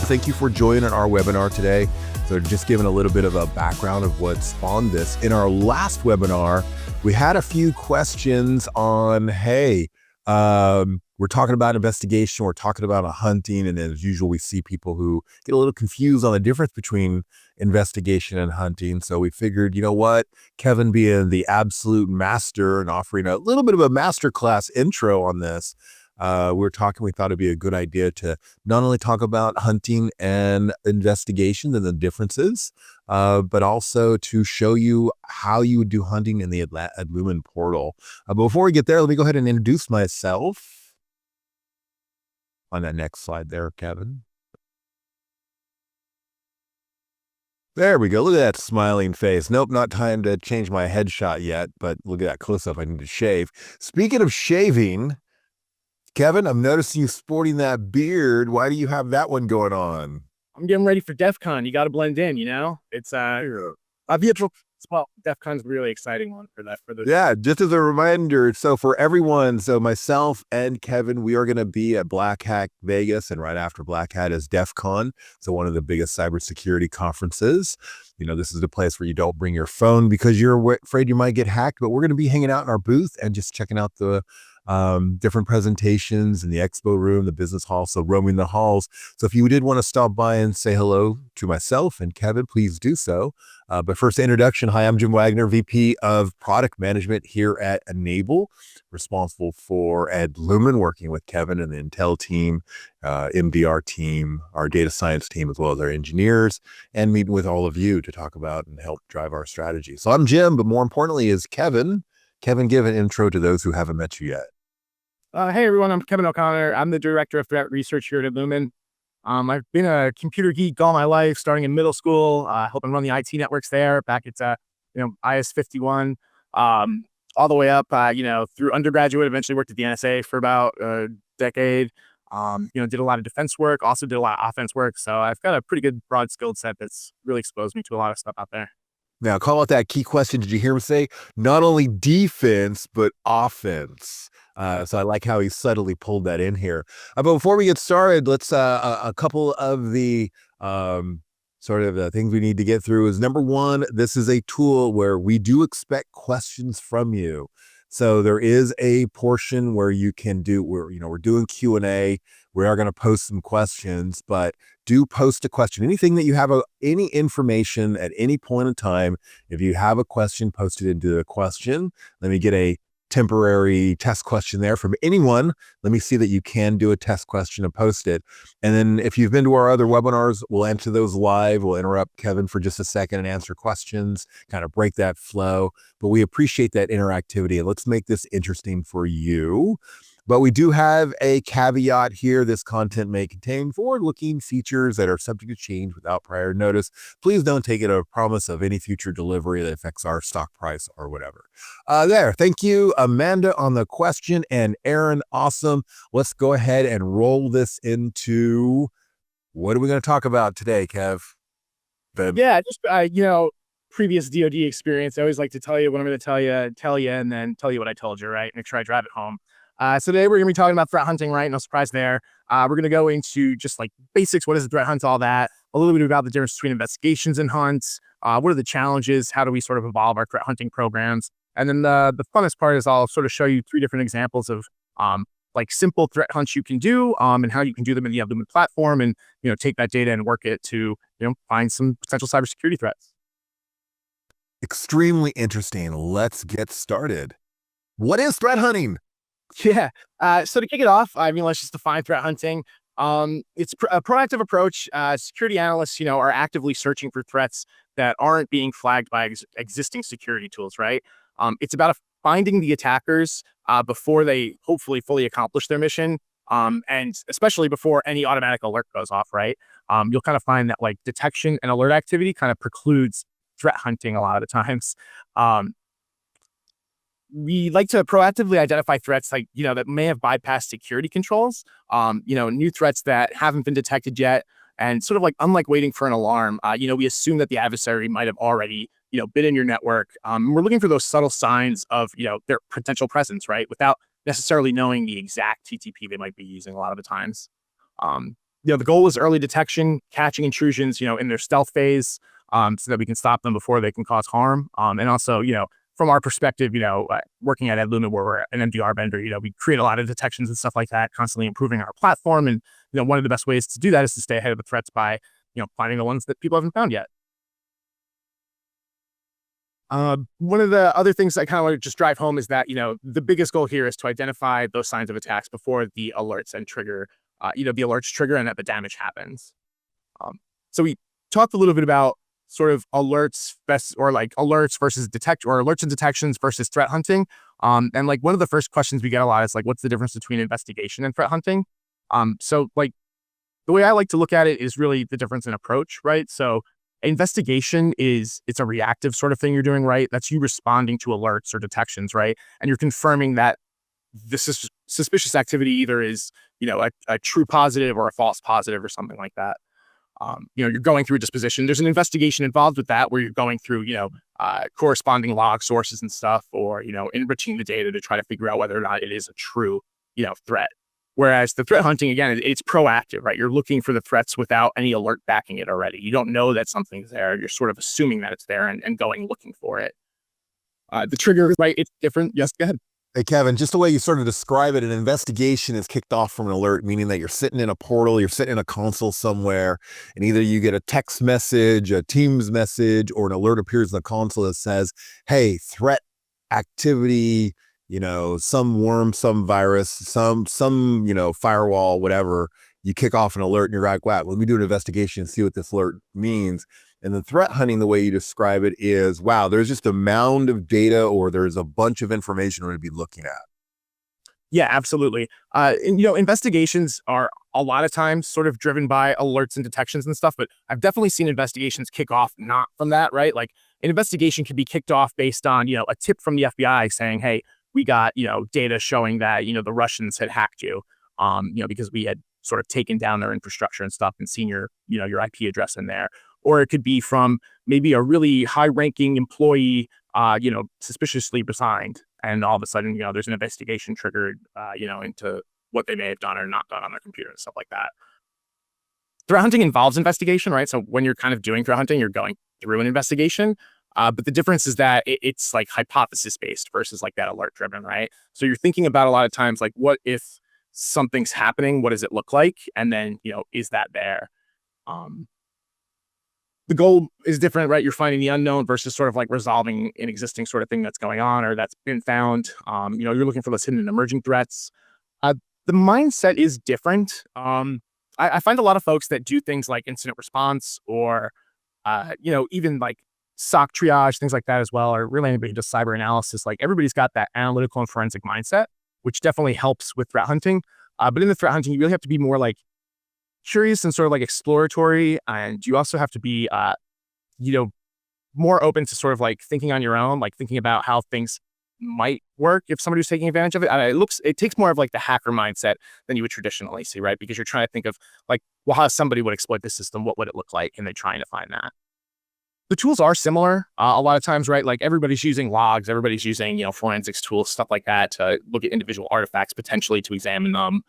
Thank you for joining our webinar today. So just giving a little bit of a background of what spawned this. In our last webinar, we had a few questions on, hey, we're talking about investigation, we're talking about hunting, and as usual, we see people who get a little confused on the difference between investigation and hunting. So we figured, you know what, Kevin being the absolute master and offering a little bit of a masterclass intro on this, we thought it'd be a good idea to not only talk about hunting and investigation and the differences, but also to show you how you would do hunting in the Lumen portal. But before we get there, let me go ahead and introduce myself. On that next slide there, Kevin. There we go. Look at that smiling face. Nope, not time to change my headshot yet, but look at that close-up. I need to shave. Speaking of shaving, Kevin, I'm noticing you sporting that beard. Why do you have that one going on? I'm getting ready for DEF CON. You got to blend in, you know? It's well, DEF CON's a really exciting one for that. Yeah, just as a reminder, so for everyone, so myself and Kevin, we are going to be at Black Hat Vegas, and right after Black Hat is DEF CON, so one of the biggest cybersecurity conferences. You know, this is the place where you don't bring your phone because you're afraid you might get hacked, but we're going to be hanging out in our booth and just checking out the different presentations in the expo room, the business hall, so roaming the halls. So if you did want to stop by and say hello to myself and Kevin, please do so. But first, introduction. Hi, I'm Jim Waggoner, VP of Product Management here at Enable, responsible for Lumen, working with Kevin and the Intel team, MDR team, our data science team, as well as our engineers, and meeting with all of you to talk about and help drive our strategy. So I'm Jim, but more importantly is Kevin. Kevin, give an intro to those who haven't met you yet. Hey, everyone. I'm Kevin O'Connor. I'm the Director of Threat Research here at Lumen. I've been a computer geek all my life, starting in middle school, helping run the IT networks there back at, IS-51, all the way up, through undergraduate, eventually worked at the NSA for about a decade, did a lot of defense work, also did a lot of offense work. So I've got a pretty good broad skill set that's really exposed me to a lot of stuff out there. Now, call out that key question. Did you hear him say not only defense, but offense? So I like how he subtly pulled that in here. But before we get started, let's a couple of the sort of the things we need to get through is, number one, this is a tool where we do expect questions from you. So there is a portion where you can do, we're doing Q&A. We are going to post some questions, but do post a question. Anything that you have, any information at any point in time, if you have a question, post it into the question. Let me get a temporary test question there from anyone. Let me see that you can do a test question and post it. And then if you've been to our other webinars, we'll answer those live. We'll interrupt Kevin for just a second and answer questions, kind of break that flow. But we appreciate that interactivity, and let's make this interesting for you. But we do have a caveat here. This content may contain forward-looking features that are subject to change without prior notice. Please don't take it as a promise of any future delivery that affects our stock price or whatever. Thank you, Amanda, on the question, and Aaron, awesome. Let's go ahead and roll this into, what are we going to talk about today, Kev? Yeah, just, previous DoD experience. I always like to tell you what I'm going to tell you, and then tell you what I told you, right? Make sure I drive it home. So today we're going to be talking about threat hunting, right? No surprise there. We're going to go into just like basics. What is a threat hunt? All that. A little bit about the difference between investigations and hunts. What are the challenges? How do we sort of evolve our threat hunting programs? And then the funnest part is I'll sort of show you 3 different examples of like simple threat hunts you can do, and how you can do them in the Lumen platform, and take that data and work it to find some potential cybersecurity threats. Extremely interesting. Let's get started. What is threat hunting? Yeah. So to kick it off, let's just define threat hunting. It's a proactive approach. Security analysts, are actively searching for threats that aren't being flagged by existing security tools, right? It's about finding the attackers before they hopefully fully accomplish their mission, and especially before any automatic alert goes off, right? You'll kind of find that like detection and alert activity kind of precludes threat hunting a lot of the times. We like to proactively identify threats like, that may have bypassed security controls, new threats that haven't been detected yet. And sort of like, unlike waiting for an alarm, we assume that the adversary might have already, been in your network. We're looking for those subtle signs of, their potential presence, right? Without necessarily knowing the exact TTP they might be using a lot of the times. the goal is early detection, catching intrusions, in their stealth phase, so that we can stop them before they can cause harm. And also, from our perspective, working at Luna, where we're an MDR vendor, we create a lot of detections and stuff like that, constantly improving our platform. And, one of the best ways to do that is to stay ahead of the threats by, finding the ones that people haven't found yet. One of the other things I kind of want to just drive home is that, the biggest goal here is to identify those signs of attacks before the alerts and trigger, the alerts trigger and that the damage happens. So we talked a little bit about sort of alerts versus alerts and detections versus threat hunting. And like one of the first questions we get a lot is like, what's the difference between investigation and threat hunting? So like the way I like to look at it is really the difference in approach, right? So investigation it's a reactive sort of thing you're doing, right? That's you responding to alerts or detections, right? And you're confirming that this is suspicious activity either is, a true positive or a false positive or something like that. You're going through a disposition. There's an investigation involved with that where you're going through, corresponding log sources and stuff, or, enriching the data to try to figure out whether or not it is a true, threat. Whereas the threat hunting, again, it's proactive, right? You're looking for the threats without any alert backing it already. You don't know that something's there. You're sort of assuming that it's there and going looking for it. The trigger, right? It's different. Yes, go ahead. Hey, Kevin, just the way you sort of describe it, an investigation is kicked off from an alert, meaning that you're sitting in a portal, you're sitting in a console somewhere, and either you get a text message, a Teams message, or an alert appears in the console that says, hey, threat activity, some worm, some virus, some firewall, whatever. You kick off an alert and you're like, wow, let me do an investigation and see what this alert means. And the threat hunting, the way you describe it is, wow, there's just a mound of data or there's a bunch of information we're going to be looking at. Yeah, absolutely. And, investigations are a lot of times sort of driven by alerts and detections and stuff, but I've definitely seen investigations kick off not from that, right? Like an investigation can be kicked off based on, a tip from the FBI saying, hey, we got, data showing that, the Russians had hacked you, because we had sort of taken down their infrastructure and stuff and seen your IP address in there. Or it could be from maybe a really high-ranking employee, suspiciously resigned, and all of a sudden, there's an investigation triggered, into what they may have done or not done on their computer and stuff like that. Threat hunting involves investigation, right? So when you're kind of doing threat hunting, you're going through an investigation. But the difference is that it's like hypothesis-based versus like that alert-driven, right? So you're thinking about a lot of times, like, what if something's happening? What does it look like? And then, is that there? The goal is different, right? You're finding the unknown versus sort of like resolving an existing sort of thing that's going on or that's been found. You're looking for those hidden and emerging threats. The mindset is different. I find a lot of folks that do things like incident response or, even like SOC triage, things like that as well, or really anybody who does cyber analysis. Like everybody's got that analytical and forensic mindset, which definitely helps with threat hunting. But in the threat hunting, you really have to be more like curious and sort of like exploratory. And you also have to be, more open to sort of like thinking on your own, like thinking about how things might work if somebody was taking advantage of it. It takes more of like the hacker mindset than you would traditionally see, right? Because you're trying to think of like, well, how somebody would exploit the system, what would it look like? And they're trying to find that. The tools are similar a lot of times, right? Like everybody's using logs, everybody's using, forensics tools, stuff like that to look at individual artifacts, potentially to examine them.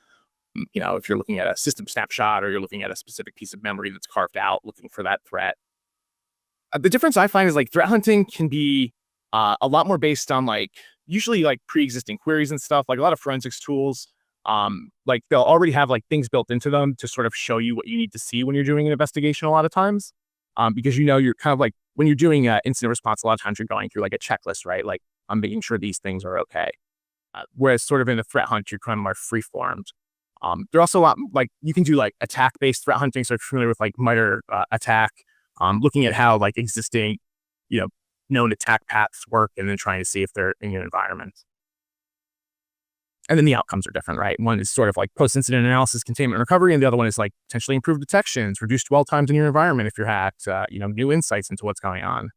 If you're looking at a system snapshot or you're looking at a specific piece of memory that's carved out, looking for that threat. The difference I find is like threat hunting can be a lot more based on like usually like pre-existing queries and stuff. Like a lot of forensics tools, like they'll already have like things built into them to sort of show you what you need to see when you're doing an investigation a lot of times. Because you're kind of like when you're doing incident response, a lot of times you're going through like a checklist, right? Like I'm making sure these things are okay. Whereas sort of in the threat hunt, you're kind of more free-formed. There are also a lot like you can do like attack-based threat hunting. So if you're familiar with like MITRE ATT&CK, looking at how like existing, known attack paths work and then trying to see if they're in your environment. And then the outcomes are different, right? One is sort of like post-incident analysis, containment, and recovery. And the other one is like potentially improved detections, reduced dwell times in your environment if you're hacked, new insights into what's going on.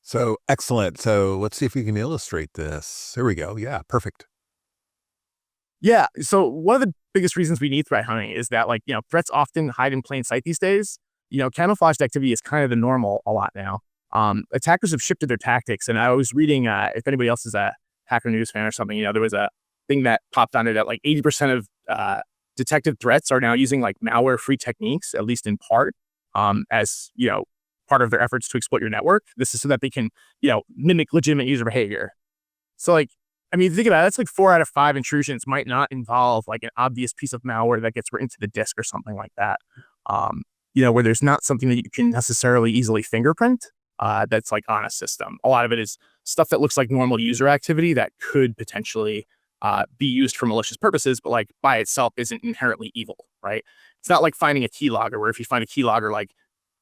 So excellent. So let's see if we can illustrate this. Here we go. Yeah, perfect. Yeah. So one of the biggest reasons we need threat hunting is that like, threats often hide in plain sight these days. Camouflaged activity is kind of the normal a lot now. Attackers have shifted their tactics. And I was reading, if anybody else is a Hacker News fan or something, there was a thing that popped on it that like 80% of detected threats are now using like malware-free techniques, at least in part, as part of their efforts to exploit your network. This is so that they can mimic legitimate user behavior. So like, I mean, think about it, that's like 4 out of 5 intrusions might not involve like an obvious piece of malware that gets written to the disk or something like that. Where there's not something that you can necessarily easily fingerprint that's like on a system. A lot of it is stuff that looks like normal user activity that could potentially be used for malicious purposes, but like by itself isn't inherently evil, right? It's not like finding a keylogger where if you find a keylogger, like,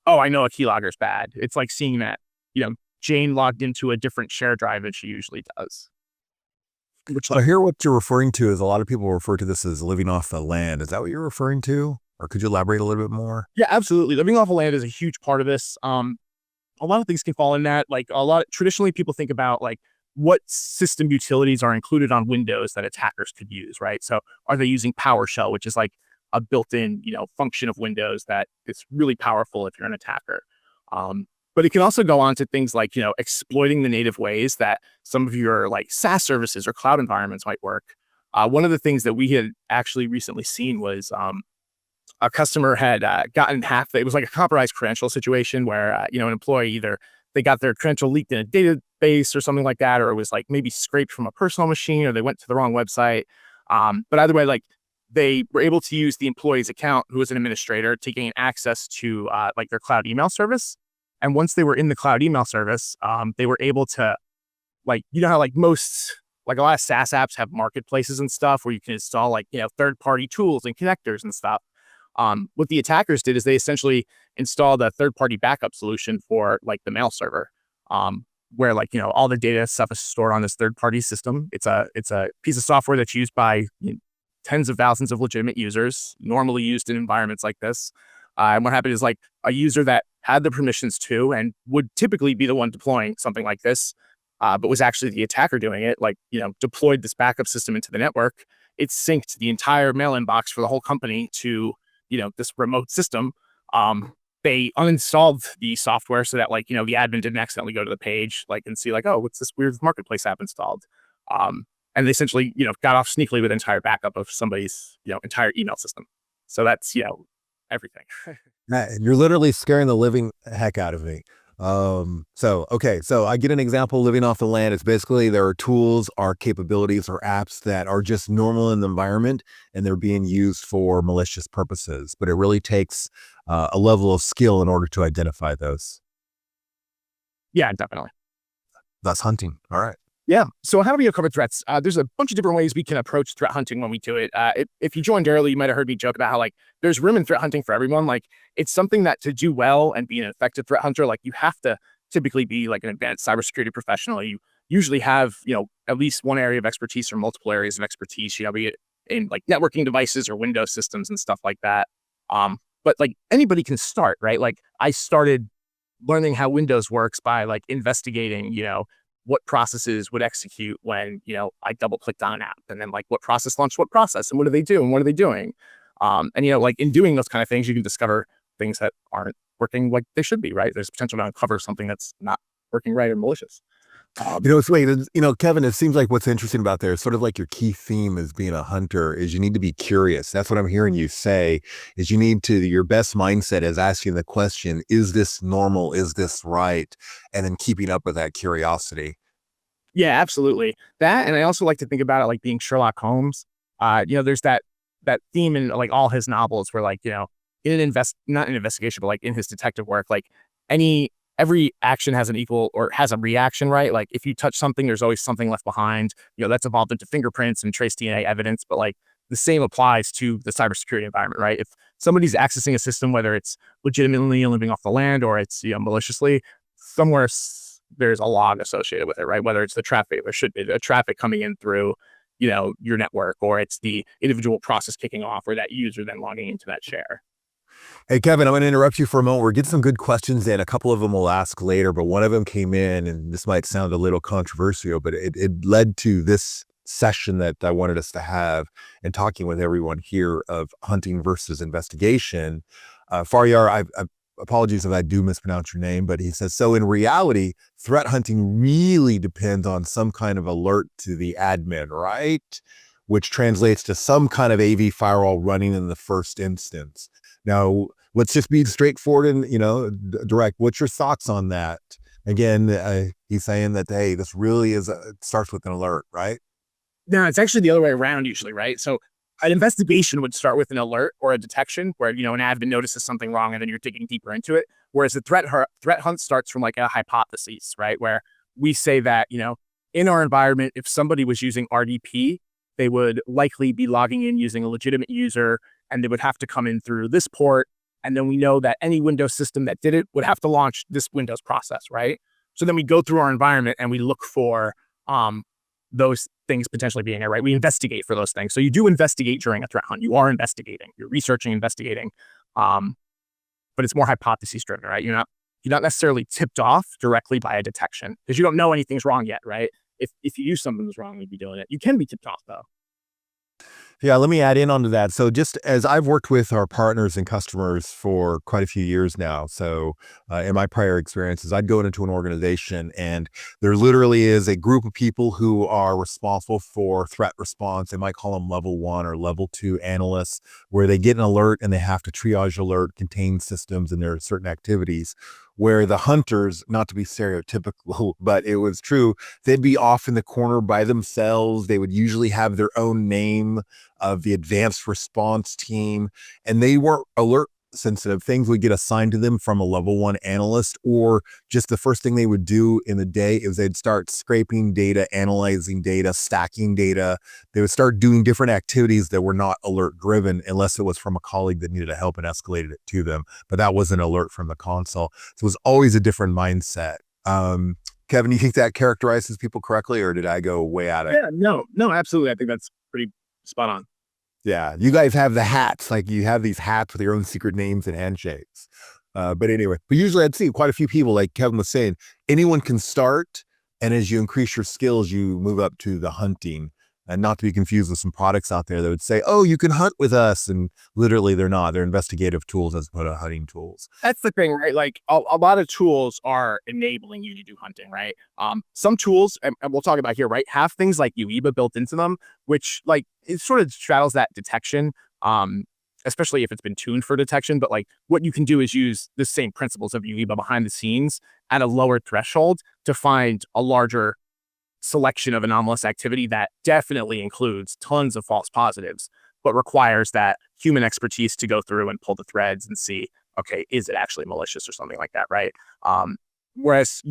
oh, I know a keylogger is bad. It's like seeing that, Jane logged into a different share drive than she usually does. Which I hear what you're referring to is a lot of people refer to this as living off the land. Is that what you're referring to? Or could you elaborate a little bit more? Yeah, absolutely. Living off the land is a huge part of this. A lot of things can fall in that. Like traditionally people think about like what system utilities are included on Windows that attackers could use, right? So are they using PowerShell, which is like a built-in, function of Windows that is really powerful if you're an attacker. But it can also go on to things like, exploiting the native ways that some of your like SaaS services or cloud environments might work. One of the things that we had actually recently seen was a customer had gotten hacked. It was like a compromised credential situation where, an employee either they got their credential leaked in a database or something like that, or it was like maybe scraped from a personal machine, or they went to the wrong website. But either way, like they were able to use the employee's account, who was an administrator, to gain access to like their cloud email service. And once they were in the cloud email service, they were able to, like, how like a lot of SaaS apps have marketplaces and stuff where you can install like, third-party tools and connectors and stuff. What the attackers did is they essentially installed a third-party backup solution for like the mail server, where like, all the data stuff is stored on this third-party system. It's a piece of software that's used by tens of thousands of legitimate users, normally used in environments like this. And what happened is like a user that had the permissions to and would typically be the one deploying something like this, but was actually the attacker doing it, like, deployed this backup system into the network. It synced the entire mail inbox for the whole company to, this remote system. They uninstalled the software so that like, the admin didn't accidentally go to the page, like, and see like, oh, what's this weird marketplace app installed? And they essentially, got off sneakily with an entire backup of somebody's, entire email system. So that's, everything. You're literally scaring the living heck out of me. So I get an example living off the land. It's basically there are tools, or capabilities, or apps that are just normal in the environment and they're being used for malicious purposes. But it really takes a level of skill in order to identify those. Yeah, definitely. That's hunting. All right. Yeah. So how do we uncover threats? There's a bunch of different ways we can approach threat hunting when we do it. If you joined early, you might have heard me joke about how like there's room in threat hunting for everyone. Like it's something that to do well and be an effective threat hunter, like you have to typically be like an advanced cybersecurity professional. You usually have, at least one area of expertise or multiple areas of expertise, be it in like networking devices or Windows systems and stuff like that. But like anybody can start, right? Like I started learning how Windows works by like investigating, what processes would execute when, I double clicked on an app, and then like what process launched what process and what do they do and what are they doing? And, like in doing those kind of things, you can discover things that aren't working like they should be, right? There's potential to uncover something that's not working right or malicious. Kevin, it seems like what's interesting about there is sort of like your key theme as being a hunter is you need to be curious. That's what I'm hearing you say is your best mindset is asking the question, is this normal? Is this right? And then keeping up with that curiosity. Yeah, absolutely. That, and I also like to think about it like being Sherlock Holmes. There's that theme in like all his novels where like, in not an investigation, but like in his detective work, like every action has an equal or has a reaction, right? Like if you touch something, there's always something left behind, that's evolved into fingerprints and trace DNA evidence. But like the same applies to the cybersecurity environment, right? If somebody's accessing a system, whether it's legitimately living off the land or it's, maliciously, somewhere there's a log associated with it, right? Whether it's the traffic, there should be the traffic coming in through, your network, or it's the individual process kicking off or that user then logging into that share. Hey, Kevin, I'm going to interrupt you for a moment. We're getting some good questions in. A couple of them we'll ask later, but one of them came in, and this might sound a little controversial, but it led to this session that I wanted us to have and talking with everyone here of hunting versus investigation. Faryar, I apologies if I do mispronounce your name, but he says, so in reality, threat hunting really depends on some kind of alert to the admin, right? which translates to some kind of AV firewall running in the first instance. Now, let's just be straightforward and, direct. What's your thoughts on that? Again, he's saying that, hey, this really it starts with an alert, right? No, it's actually the other way around usually, right? So an investigation would start with an alert or a detection where, an admin notices something wrong and then you're digging deeper into it. Whereas the threat hunt starts from like a hypothesis, right? Where we say that, in our environment, if somebody was using RDP, they would likely be logging in using a legitimate user and they would have to come in through this port. And then we know that any Windows system that did it would have to launch this Windows process, right? So then we go through our environment and we look for those things potentially being there, right? We investigate for those things. So you do investigate during a threat hunt. You are investigating. You're researching, investigating. But it's more hypothesis driven, right? You're not necessarily tipped off directly by a detection because you don't know anything's wrong yet, right? If you knew something was wrong, you'd be doing it. You can be tipped off though. Yeah, let me add in onto that. So just as I've worked with our partners and customers for quite a few years now, so in my prior experiences, I'd go into an organization and there literally is a group of people who are responsible for threat response. They might call them level 1 or level 2 analysts, where they get an alert and they have to triage alert, contain systems, and there are certain activities where the hunters, not to be stereotypical, but it was true, they'd be off in the corner by themselves. They would usually have their own name of the advanced response team, and they weren't alert sensitive. Things would get assigned to them from a level 1 analyst, or just the first thing they would do in the day is they'd start scraping data, analyzing data, stacking data. They would start doing different activities that were not alert driven unless it was from a colleague that needed help and escalated it to them. But that was an alert from the console. So it was always a different mindset. Kevin, you think that characterizes people correctly, or did I go way out of it? Yeah, no, absolutely. I think that's pretty spot on. Yeah, you guys have the hats, like you have these hats with your own secret names and handshakes. But anyway, but usually I'd see quite a few people, like Kevin was saying, anyone can start. And as you increase your skills, you move up to the hunting, and not to be confused with some products out there that would say, oh, you can hunt with us. And literally they're not, they're investigative tools as opposed to hunting tools. That's the thing, right? Like a lot of tools are enabling you to do hunting, right? Some tools, and we'll talk about here, right, have things like UEBA built into them, which like it sort of straddles that detection, especially if it's been tuned for detection. But like what you can do is use the same principles of UEBA behind the scenes at a lower threshold to find a larger selection of anomalous activity that definitely includes tons of false positives, but requires that human expertise to go through and pull the threads and see, okay, is it actually malicious or something like that, right? Whereas,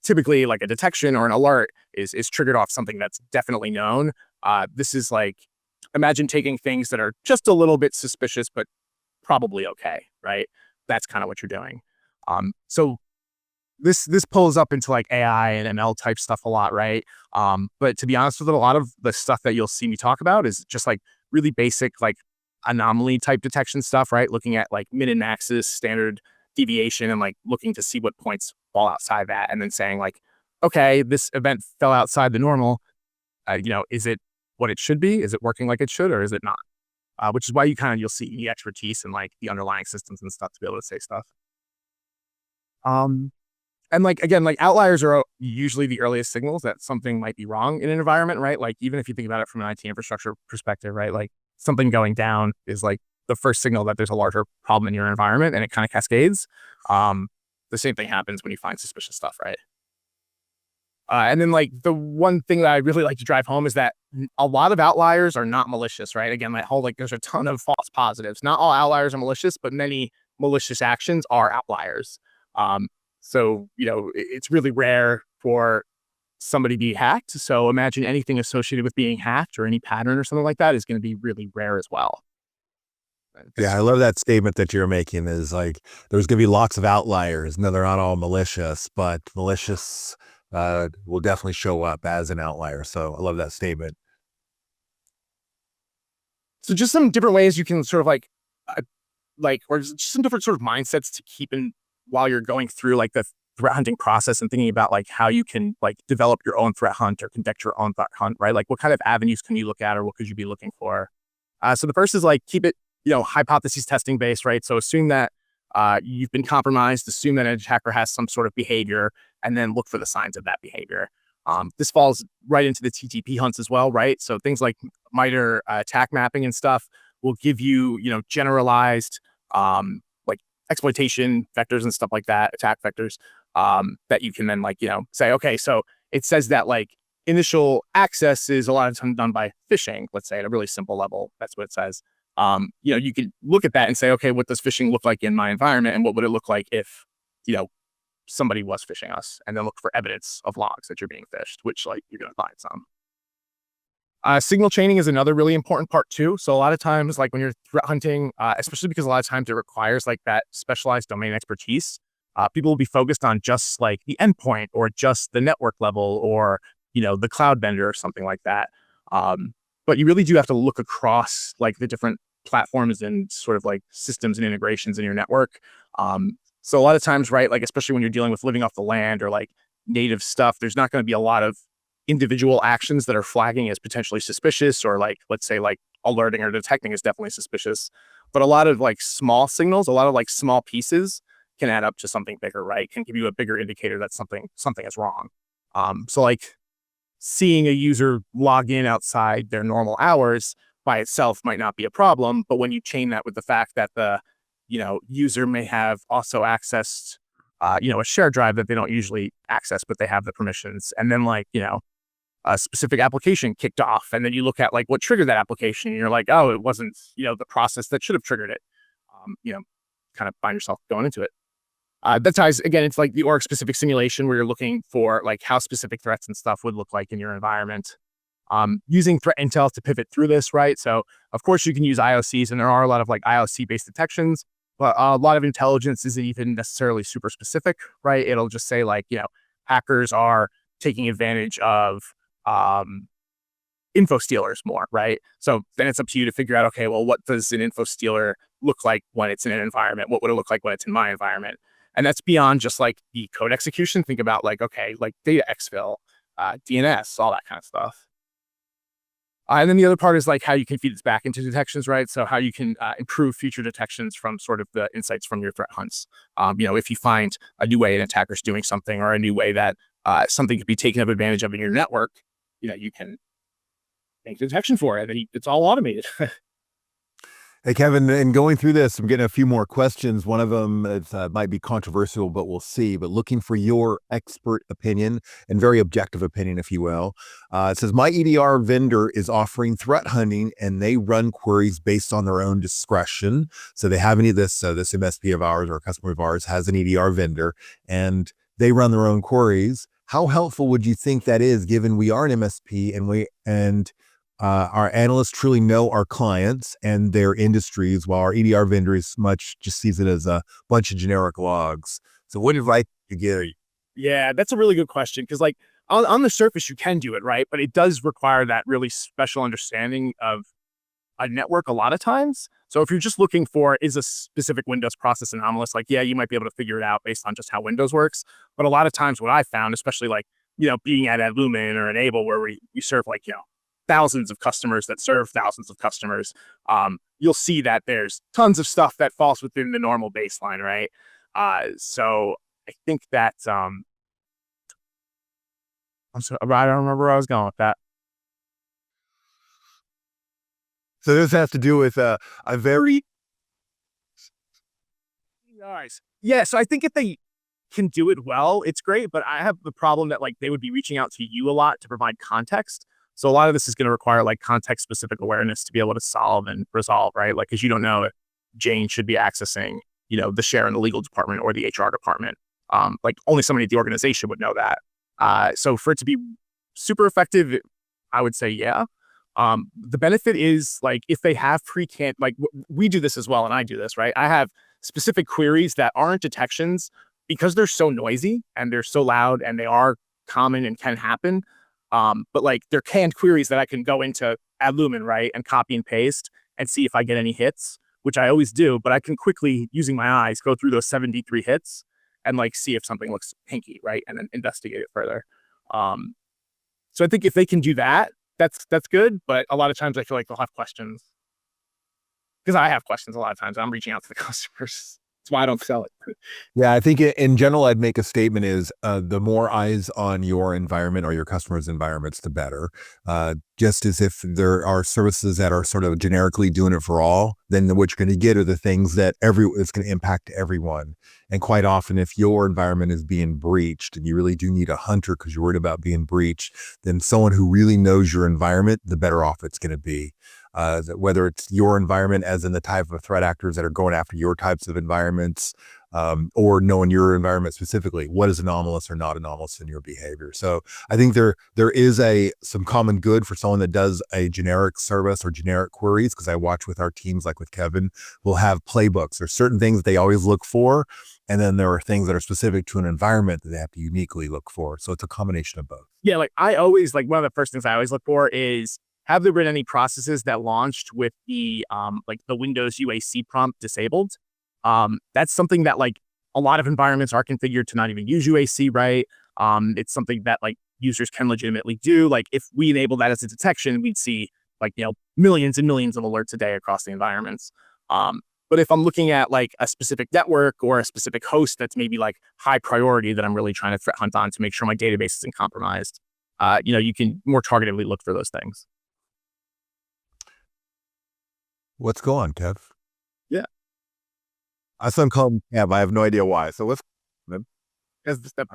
typically like a detection or an alert is triggered off something that's definitely known. This is like, imagine taking things that are just a little bit suspicious, but probably okay, right? That's kind of what you're doing. So this pulls up into like AI and ML type stuff a lot, right? But to be honest with it, a lot of the stuff that you'll see me talk about is just like really basic, like anomaly type detection stuff, right? Looking at like min and maxes, standard deviation, and like looking to see what points fall outside that, and then saying like, okay, this event fell outside the normal. Is it what it should be? Is it working like it should, or is it not? Which is why you'll see the expertise and like the underlying systems and stuff to be able to say stuff. And like, again, like outliers are usually the earliest signals that something might be wrong in an environment, right? Like even if you think about it from an IT infrastructure perspective, right? Like something going down is like the first signal that there's a larger problem in your environment, and it kind of cascades. The same thing happens when you find suspicious stuff, right? And then like the one thing that I really like to drive home is that a lot of outliers are not malicious, right? Again, that whole, like there's a ton of false positives. Not all outliers are malicious, but many malicious actions are outliers. So, it's really rare for somebody to be hacked. So imagine anything associated with being hacked or any pattern or something like that is going to be really rare as well. Yeah, I love that statement that you're making is like, there's going to be lots of outliers. No, they're not all malicious, but malicious will definitely show up as an outlier. So I love that statement. So just some different ways you can sort of or just some different sort of mindsets to keep in while you're going through like the threat hunting process and thinking about like how you can like develop your own threat hunt or conduct your own threat hunt, right? Like what kind of avenues can you look at, or what could you be looking for? So the first is like, keep it, hypothesis testing based, right? So assume that you've been compromised, assume that an attacker has some sort of behavior, and then look for the signs of that behavior. This falls right into the TTP hunts as well, right? So things like MITRE attack mapping and stuff will give you, generalized like exploitation vectors and stuff like that, attack vectors, that you can then say, okay, so it says that like initial access is a lot of times done by phishing, let's say at a really simple level. That's what it says. You could look at that and say, okay, what does phishing look like in my environment? And what would it look like if, somebody was phishing us? And then look for evidence of logs that you're being phished, which like you're going to find some. Signal chaining is another really important part too. So a lot of times, like when you're threat hunting, especially because a lot of times it requires like that specialized domain expertise, people will be focused on just like the endpoint or just the network level or, the cloud vendor or something like that. But you really do have to look across like the different platforms and sort of like systems and integrations in your network. So a lot of times, right, like especially when you're dealing with living off the land or like native stuff, there's not going to be a lot of individual actions that are flagging as potentially suspicious, or like, let's say like alerting or detecting is definitely suspicious. But a lot of like small signals, a lot of like small pieces can add up to something bigger, right? Can give you a bigger indicator that something is wrong. So like seeing a user log in outside their normal hours by itself might not be a problem, but when you chain that with the fact that the user may have also accessed a shared drive that they don't usually access, but they have the permissions, and then like a specific application kicked off, and then you look at like what triggered that application and you're like, oh, it wasn't the process that should have triggered it. Kind of find yourself going into it. That ties again, it's like the org specific simulation where you're looking for like how specific threats and stuff would look like in your environment. Using threat intel to pivot through this, right? So of course you can use IOCs, and there are a lot of like IOC based detections, but a lot of intelligence isn't even necessarily super specific, right? It'll just say like, hackers are taking advantage of info stealers more, right? So then it's up to you to figure out, okay, well, what does an info stealer look like when it's in an environment? What would it look like when it's in my environment? And that's beyond just like the code execution. Think about like, okay, like data exfil, DNS, all that kind of stuff. And then the other part is like how you can feed this back into detections, right? So how you can improve future detections from sort of the insights from your threat hunts. If you find a new way an attacker's doing something, or a new way that something could be taken advantage of in your network, you can make the detection for it, and it's all automated. Hey, Kevin, in going through this, I'm getting a few more questions. One of them might be controversial, but we'll see. But looking for your expert opinion and very objective opinion, if you will. It says, my EDR vendor is offering threat hunting, and they run queries based on their own discretion. So they have this MSP of ours or a customer of ours has an EDR vendor, and they run their own queries. How helpful would you think that is, given we are an MSP and our analysts truly know our clients and their industries, while our EDR vendor is just sees it as a bunch of generic logs? So what advice do you give? Yeah, that's a really good question, because like on the surface you can do it, right? But it does require that really special understanding of a network a lot of times. So if you're just looking for, is a specific Windows process anomalous, like, yeah, you might be able to figure it out based on just how Windows works. But a lot of times what I found, especially like, being at Lumen or Enable, where we serve like, thousands of customers that serve thousands of customers, you'll see that there's tons of stuff that falls within the normal baseline, right? So I think that, I don't remember where I was going with that. So this has to do with a very nice. Yeah, so I think if they can do it well, it's great, but I have the problem that like they would be reaching out to you a lot to provide context. So a lot of this is going to require like context specific awareness to be able to solve and resolve, right? Like, because you don't know if Jane should be accessing, the share in the legal department or the HR department. Like only somebody at the organization would know that. So for it to be super effective, I would say, yeah. The benefit is like if they have like we do this as well, and I do this, right? I have specific queries that aren't detections because they're so noisy and they're so loud and they are common and can happen. But like they're canned queries that I can go into Lumen, right, and copy and paste and see if I get any hits, which I always do. But I can quickly, using my eyes, go through those 73 hits and like see if something looks hinky, right, and then investigate it further. So I think if they can do that, that's good. But a lot of times I feel like they'll have questions, because I have questions a lot of times. I'm reaching out to the customers. That's why I don't sell it. Yeah, I think in general, I'd make a statement is the more eyes on your environment or your customers' environments, the better. Just as if there are services that are sort of generically doing it for all, then what you're going to get are the things that it's going to impact everyone. And quite often, if your environment is being breached and you really do need a hunter because you're worried about being breached, then someone who really knows your environment, the better off it's going to be. Whether it's your environment, as in the type of threat actors that are going after your types of environments, or knowing your environment specifically, what is anomalous or not anomalous in your behavior. So I think there is some common good for someone that does a generic service or generic queries, because I watch with our teams, like with Kevin, we'll have playbooks. There's certain things that they always look for, and then there are things that are specific to an environment that they have to uniquely look for. So it's a combination of both. Yeah, like I always like one of the first things I always look for is, have there been any processes that launched with the like the Windows UAC prompt disabled? That's something that like a lot of environments are configured to not even use UAC, right? It's something that like users can legitimately do. Like if we enable that as a detection, we'd see like, millions and millions of alerts a day across the environments. But if I'm looking at like a specific network or a specific host that's maybe like high priority that I'm really trying to threat hunt on to make sure my database isn't compromised, you can more targetedly look for those things. What's going on, Kev? Yeah. I saw him call him Kev. I have no idea why. So what's As the step.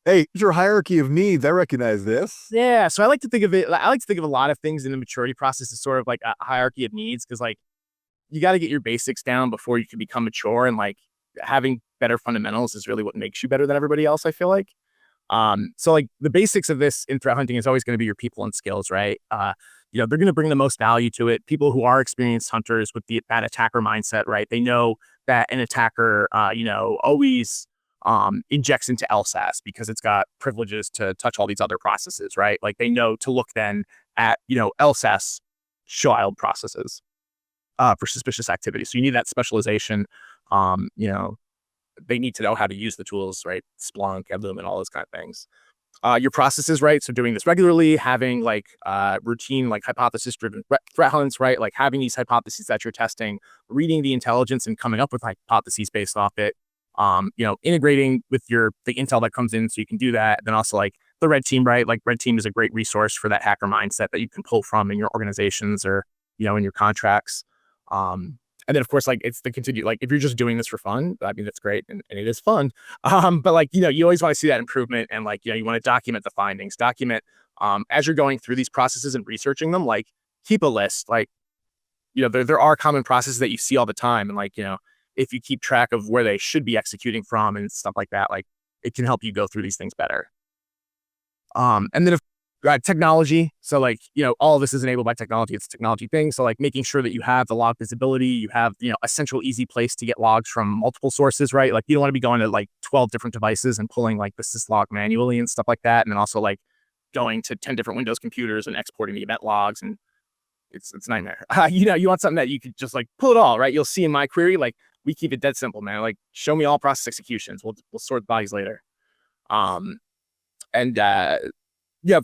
hey, it's your hierarchy of needs. I recognize this. Yeah. So I like to think of it, I like to think of a lot of things in the maturity process as sort of like a hierarchy of needs. Cause like you got to get your basics down before you can become mature. And like having better fundamentals is really what makes you better than everybody else, I feel like. So like the basics of this in threat hunting is always going to be your people and skills, right? They're going to bring the most value to it. People who are experienced hunters with that attacker mindset, right? They know that an attacker, always injects into LSAS because it's got privileges to touch all these other processes, right? Like they know to look then at, LSAS child processes for suspicious activity. So you need that specialization. They need to know how to use the tools, right? Splunk, Loom, and all those kind of things. Your processes, right? So doing this regularly, having like routine, like hypothesis-driven threat hunts, right? Like having these hypotheses that you're testing, reading the intelligence and coming up with hypotheses based off it. Integrating with the intel that comes in so you can do that. Then also like the red team, right? Like red team is a great resource for that hacker mindset that you can pull from in your organizations or, in your contracts. And then of course, like it's the continued, like if you're just doing this for fun, I mean, that's great. And it is fun. But like, you always want to see that improvement and like, you want to document the findings, as you're going through these processes and researching them, like keep a list, like, there are common processes that you see all the time. And like, if you keep track of where they should be executing from and stuff like that, like it can help you go through these things better. And then if technology. So like, all of this is enabled by technology. It's a technology thing. So like making sure that you have the log visibility, you have, a central easy place to get logs from multiple sources, right? Like you don't want to be going to like 12 different devices and pulling like the syslog manually and stuff like that. And then also like going to 10 different Windows computers and exporting the event logs. And it's a nightmare. You want something that you could just like pull it all, right? You'll see in my query, like we keep it dead simple, man. Like show me all process executions. We'll sort the bodies later. And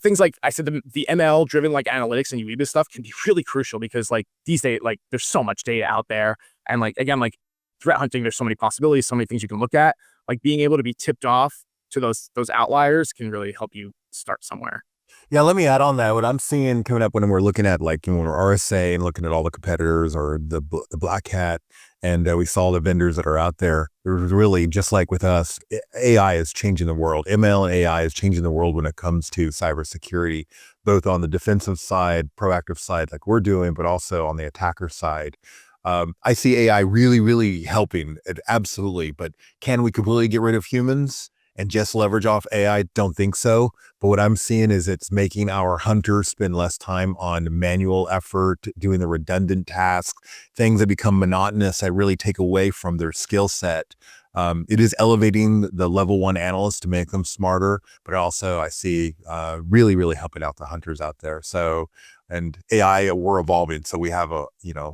things like I said, the ML driven like analytics and UEBIS stuff can be really crucial because like these days, like there's so much data out there. And like, again, like threat hunting, there's so many possibilities, so many things you can look at. Like being able to be tipped off to those outliers can really help you start somewhere. Yeah, let me add on that. What I'm seeing coming up when we're looking at like when we're RSA and looking at all the competitors or the Black Hat, and we saw the vendors that are out there. There's really, just like with us, AI is changing the world. ML and AI is changing the world when it comes to cybersecurity, both on the defensive side, proactive side, like we're doing, but also on the attacker side. I see AI really, really helping. Absolutely, but can we completely get rid of humans and just leverage off AI? Don't think so. But what I'm seeing is it's making our hunters spend less time on manual effort, doing the redundant tasks, things that become monotonous that really take away from their skill set. It is elevating the level 1 analysts to make them smarter, but also I see really, really helping out the hunters out there. So, and AI, we're evolving, so we have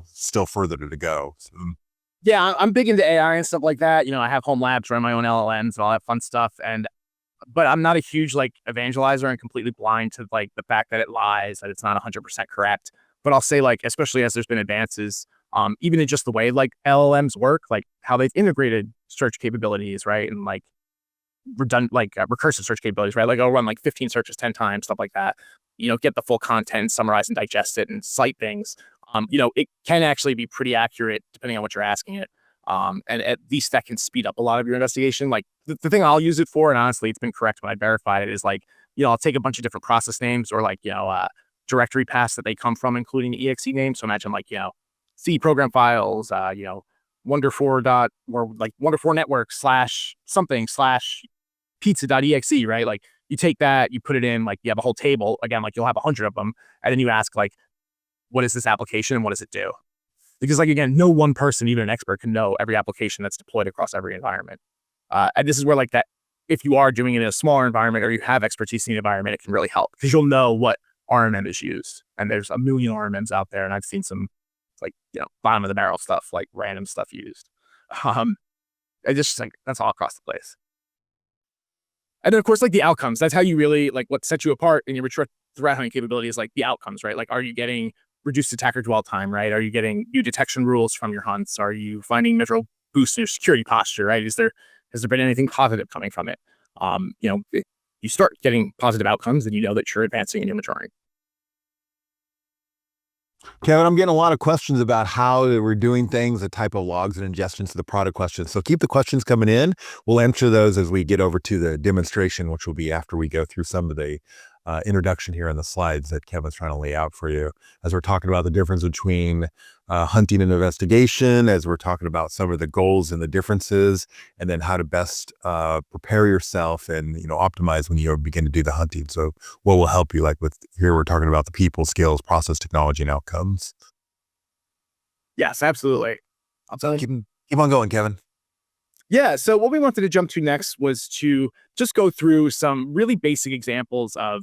still further to go. So, yeah, I'm big into AI and stuff like that. I have home labs, run my own LLMs and all that fun stuff. But I'm not a huge like evangelizer and completely blind to like the fact that it lies, that it's not 100% correct. But I'll say like, especially as there's been advances, even in just the way like LLMs work, like how they've integrated search capabilities, right? And like recursive search capabilities, right? Like I'll run like 15 searches 10 times, stuff like that. Get the full content, summarize and digest it and cite things. It can actually be pretty accurate depending on what you're asking it. And at least that can speed up a lot of your investigation. Like the thing I'll use it for, and honestly, it's been correct when I verified it, is like, I'll take a bunch of different process names or like, directory paths that they come from, including the exe name. So imagine like, C program files, Wonder4 dot or like Wonder4 network slash something slash pizza.exe, right? Like you take that, you put it in, like you have a whole table. Again, like you'll have 100 of them. And then you ask like, what is this application and what does it do? Because like, again, no one person, even an expert, can know every application that's deployed across every environment. And this is where like that, if you are doing it in a smaller environment or you have expertise in the environment, it can really help because you'll know what RMM is used. And there's a million RMMs out there. And I've seen some like, bottom of the barrel stuff, like random stuff used. I just like, that's all across the place. And then of course, like the outcomes, that's how you really like what sets you apart in your threat hunting capability is like the outcomes, right? Like, are you getting reduced attacker dwell time, right? Are you getting new detection rules from your hunts? Are you finding measurable boosts in your security posture, right? Has there been anything positive coming from it? If you start getting positive outcomes, then you know that you're advancing and you're maturing. Kevin, I'm getting a lot of questions about how we're doing things, the type of logs and ingestions to the product questions. So keep the questions coming in. We'll answer those as we get over to the demonstration, which will be after we go through some of the introduction here on the slides that Kevin's trying to lay out for you. As we're talking about the difference between hunting and investigation, as we're talking about some of the goals and the differences, and then how to best prepare yourself and optimize when you begin to do the hunting. So what will help you, like with here we're talking about the people, skills, process, technology, and outcomes. Yes, absolutely. Keep on going, Kevin. Yeah. So what we wanted to jump to next was to just go through some really basic examples of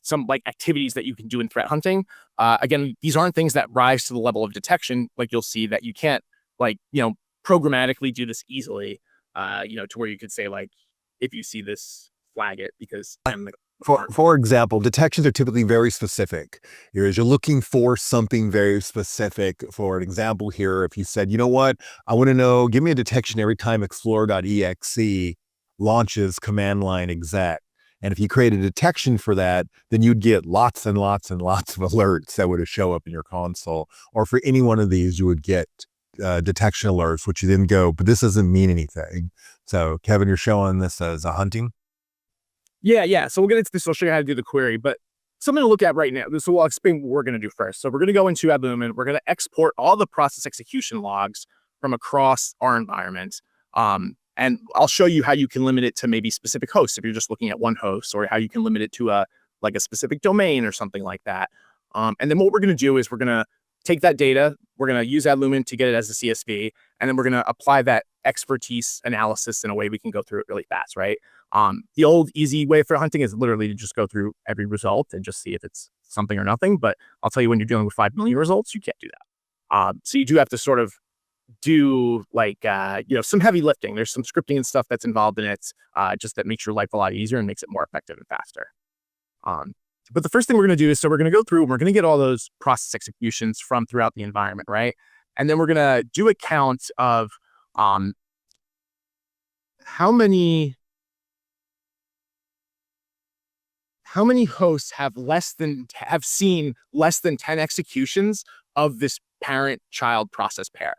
some like activities that you can do in threat hunting. Again, these aren't things that rise to the level of detection. Like you'll see that you can't like, programmatically do this easily, to where you could say like, if you see this, flag it because I'm the For example, detections are typically very specific. You're looking for something very specific. For an example here, if you said, you know what, I want to know, give me a detection every time explorer.exe launches command line exec. And if you create a detection for that, then you'd get lots and lots and lots of alerts that would show up in your console. Or for any one of these, you would get detection alerts, which you then go, but this doesn't mean anything. So Kevin, you're showing this as a hunting? Yeah. So we'll get into this. I'll show you how to do the query, but something to look at right now. So we'll explain what we're going to do first. So we're going to go into Adlumin. We're going to export all the process execution logs from across our environment. And I'll show you how you can limit it to maybe specific hosts if you're just looking at one host, or how you can limit it to a specific domain or something like that. And then what we're going to do is we're going to take that data, we're going to use Adlumin to get it as a CSV, and then we're going to apply that expertise analysis in a way we can go through it really fast, right? The old easy way for hunting is literally to just go through every result and just see if it's something or nothing. But I'll tell you, when you're dealing with 5 million results, you can't do that. So you do have to sort of do like, some heavy lifting. There's some scripting and stuff that's involved in it, just that makes your life a lot easier and makes it more effective and faster. But the first thing we're going to do is, so we're going to go through and we're going to get all those process executions from throughout the environment, right? And then we're going to do a count of how many hosts have seen less than 10 executions of this parent-child process pair.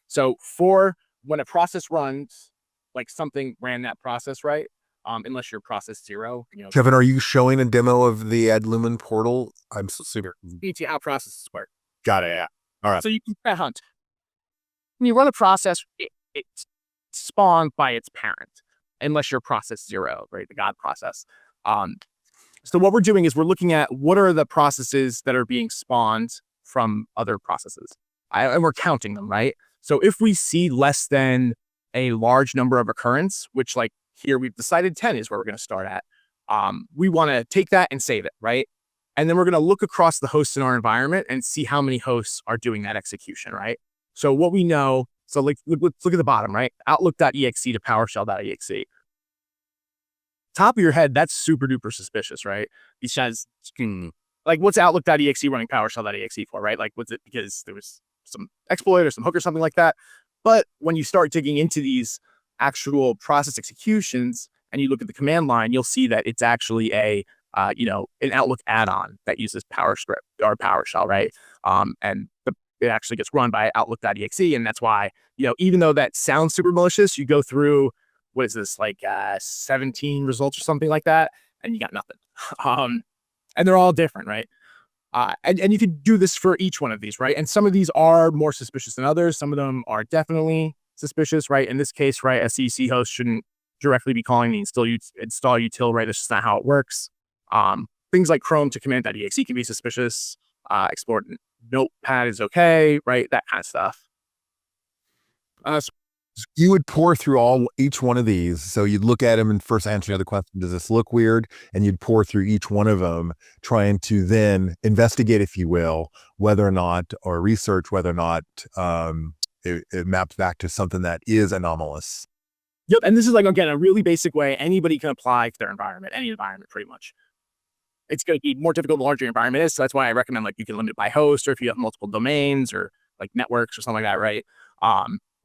So for when a process runs, like something ran that process, right? Unless you're process 0. Kevin, are you showing a demo of the Adlumin portal? I'm so super. Teach you how processes work. Got it, yeah. All right. So you can threat hunt. When you run a process, it's spawned by its parent, unless you're process 0, right? The God process. So what we're doing is we're looking at what are the processes that are being spawned from other processes. And we're counting them, right? So if we see less than a large number of occurrence, which like here we've decided 10 is where we're going to start at, we want to take that and save it, right? And then we're going to look across the hosts in our environment and see how many hosts are doing that execution, right? So what we know, so like, let's look at the bottom, right? Outlook.exe to PowerShell.exe. Top of your head, that's super duper suspicious, right? Because like, what's Outlook.exe running PowerShell.exe for, right? Like, what's it because there was some exploit or some hook or something like that. But when you start digging into these actual process executions and you look at the command line, you'll see that it's actually an Outlook add-on that uses PowerScript or PowerShell, right? It actually gets run by Outlook.exe, and that's why, even though that sounds super malicious, you go through, what is this, 17 results or something like that, and you got nothing. And they're all different, right? And you can do this for each one of these, right? And some of these are more suspicious than others. Some of them are definitely suspicious, right? In this case, right, a CC host shouldn't directly be calling the install util, right? That's just not how it works. Things like Chrome to command.exe can be suspicious. Export Notepad is okay, right? That kind of stuff. You would pour through each one of these. So you'd look at them and first answer the other question, does this look weird? And you'd pour through each one of them, trying to then investigate, if you will, whether or not, or research whether or not it maps back to something that is anomalous. Yep. And this is again, a really basic way anybody can apply to their environment, any environment pretty much. It's going to be more difficult the larger your environment is. So that's why I recommend you can limit it by host, or if you have multiple domains or networks or something like that, right?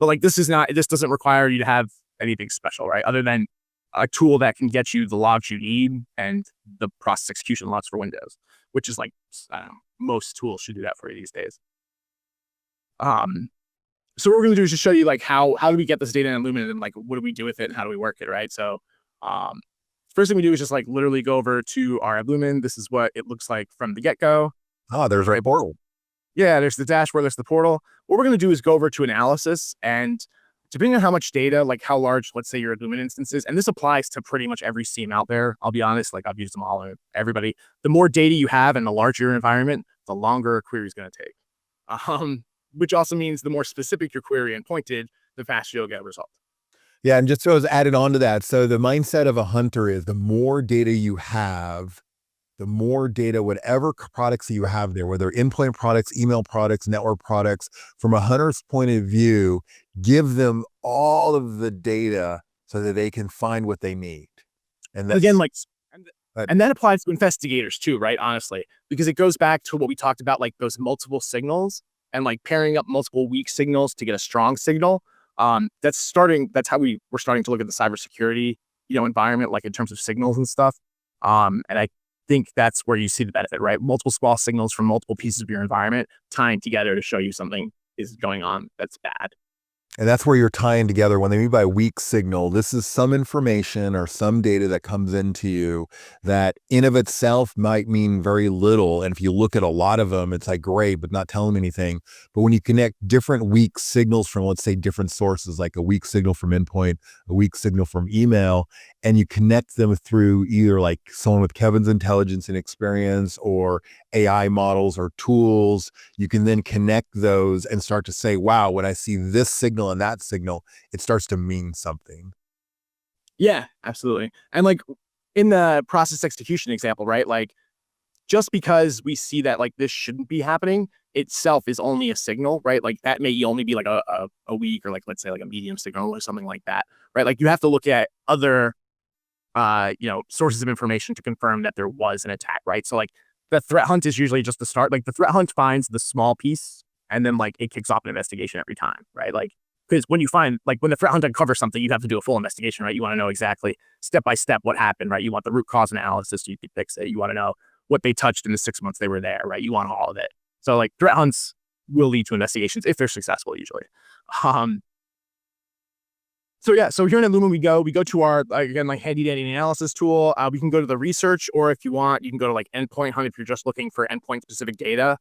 But this doesn't require you to have anything special, right? Other than a tool that can get you the logs you need and the process execution logs for Windows, which is I don't know, most tools should do that for you these days. So what we're going to do is just show you how do we get this data in Lumen, and what do we do with it and how do we work it, right? So first thing we do is just literally go over to our Lumen. This is what it looks like from the get-go. Oh, there's right portal. Yeah, there's the dashboard, there's the portal. What we're going to do is go over to analysis, and depending on how much data, how large, let's say your Lumen instance is, and this applies to pretty much every SIEM out there. I'll be honest, I've used them all, and everybody. The more data you have and the larger your environment, the longer a query is going to take. Which also means the more specific your query and pointed, the faster you'll get a result. Yeah, and just so I was added on to that. So the mindset of a hunter is the more data you have, the more data, whatever products that you have there, whether endpoint products, email products, network products, from a hunter's point of view, give them all of the data so that they can find what they need. And again, and that applies to investigators too, right? Honestly, because it goes back to what we talked about, those multiple signals and pairing up multiple weak signals to get a strong signal. That's how we're starting to look at the cybersecurity, environment, in terms of signals and stuff. And I think that's where you see the benefit, right? Multiple small signals from multiple pieces of your environment tying together to show you something is going on that's bad. And that's where you're tying together. When they mean by weak signal, this is some information or some data that comes into you that in of itself might mean very little. And if you look at a lot of them, it's great, but not telling them anything. But when you connect different weak signals from, let's say, different sources, like a weak signal from endpoint, a weak signal from email, and you connect them through either someone with Kevin's intelligence and experience or AI models or tools, you can then connect those and start to say, wow, when I see this signal and that signal, it starts to mean something. Yeah, absolutely. And in the process execution example, right? Just because we see that this shouldn't be happening itself is only a signal, right? That may only be a weak or let's say a medium signal or something like that, right? You have to look at other sources of information to confirm that there was an attack, right? So the threat hunt is usually just the start. The threat hunt finds the small piece and then it kicks off an investigation every time, right? Because when you find, when the threat hunt uncovers something, you have to do a full investigation, right? You want to know exactly step by step what happened, right? You want the root cause analysis so you can fix it. You want to know what they touched in the 6 months they were there, right? You want all of it. So threat hunts will lead to investigations if they're successful usually. So yeah, so here in Lumen, we go to our, again, handy dandy analysis tool. We can go to the research, or if you want, you can go to endpoint hunt if you're just looking for endpoint specific data.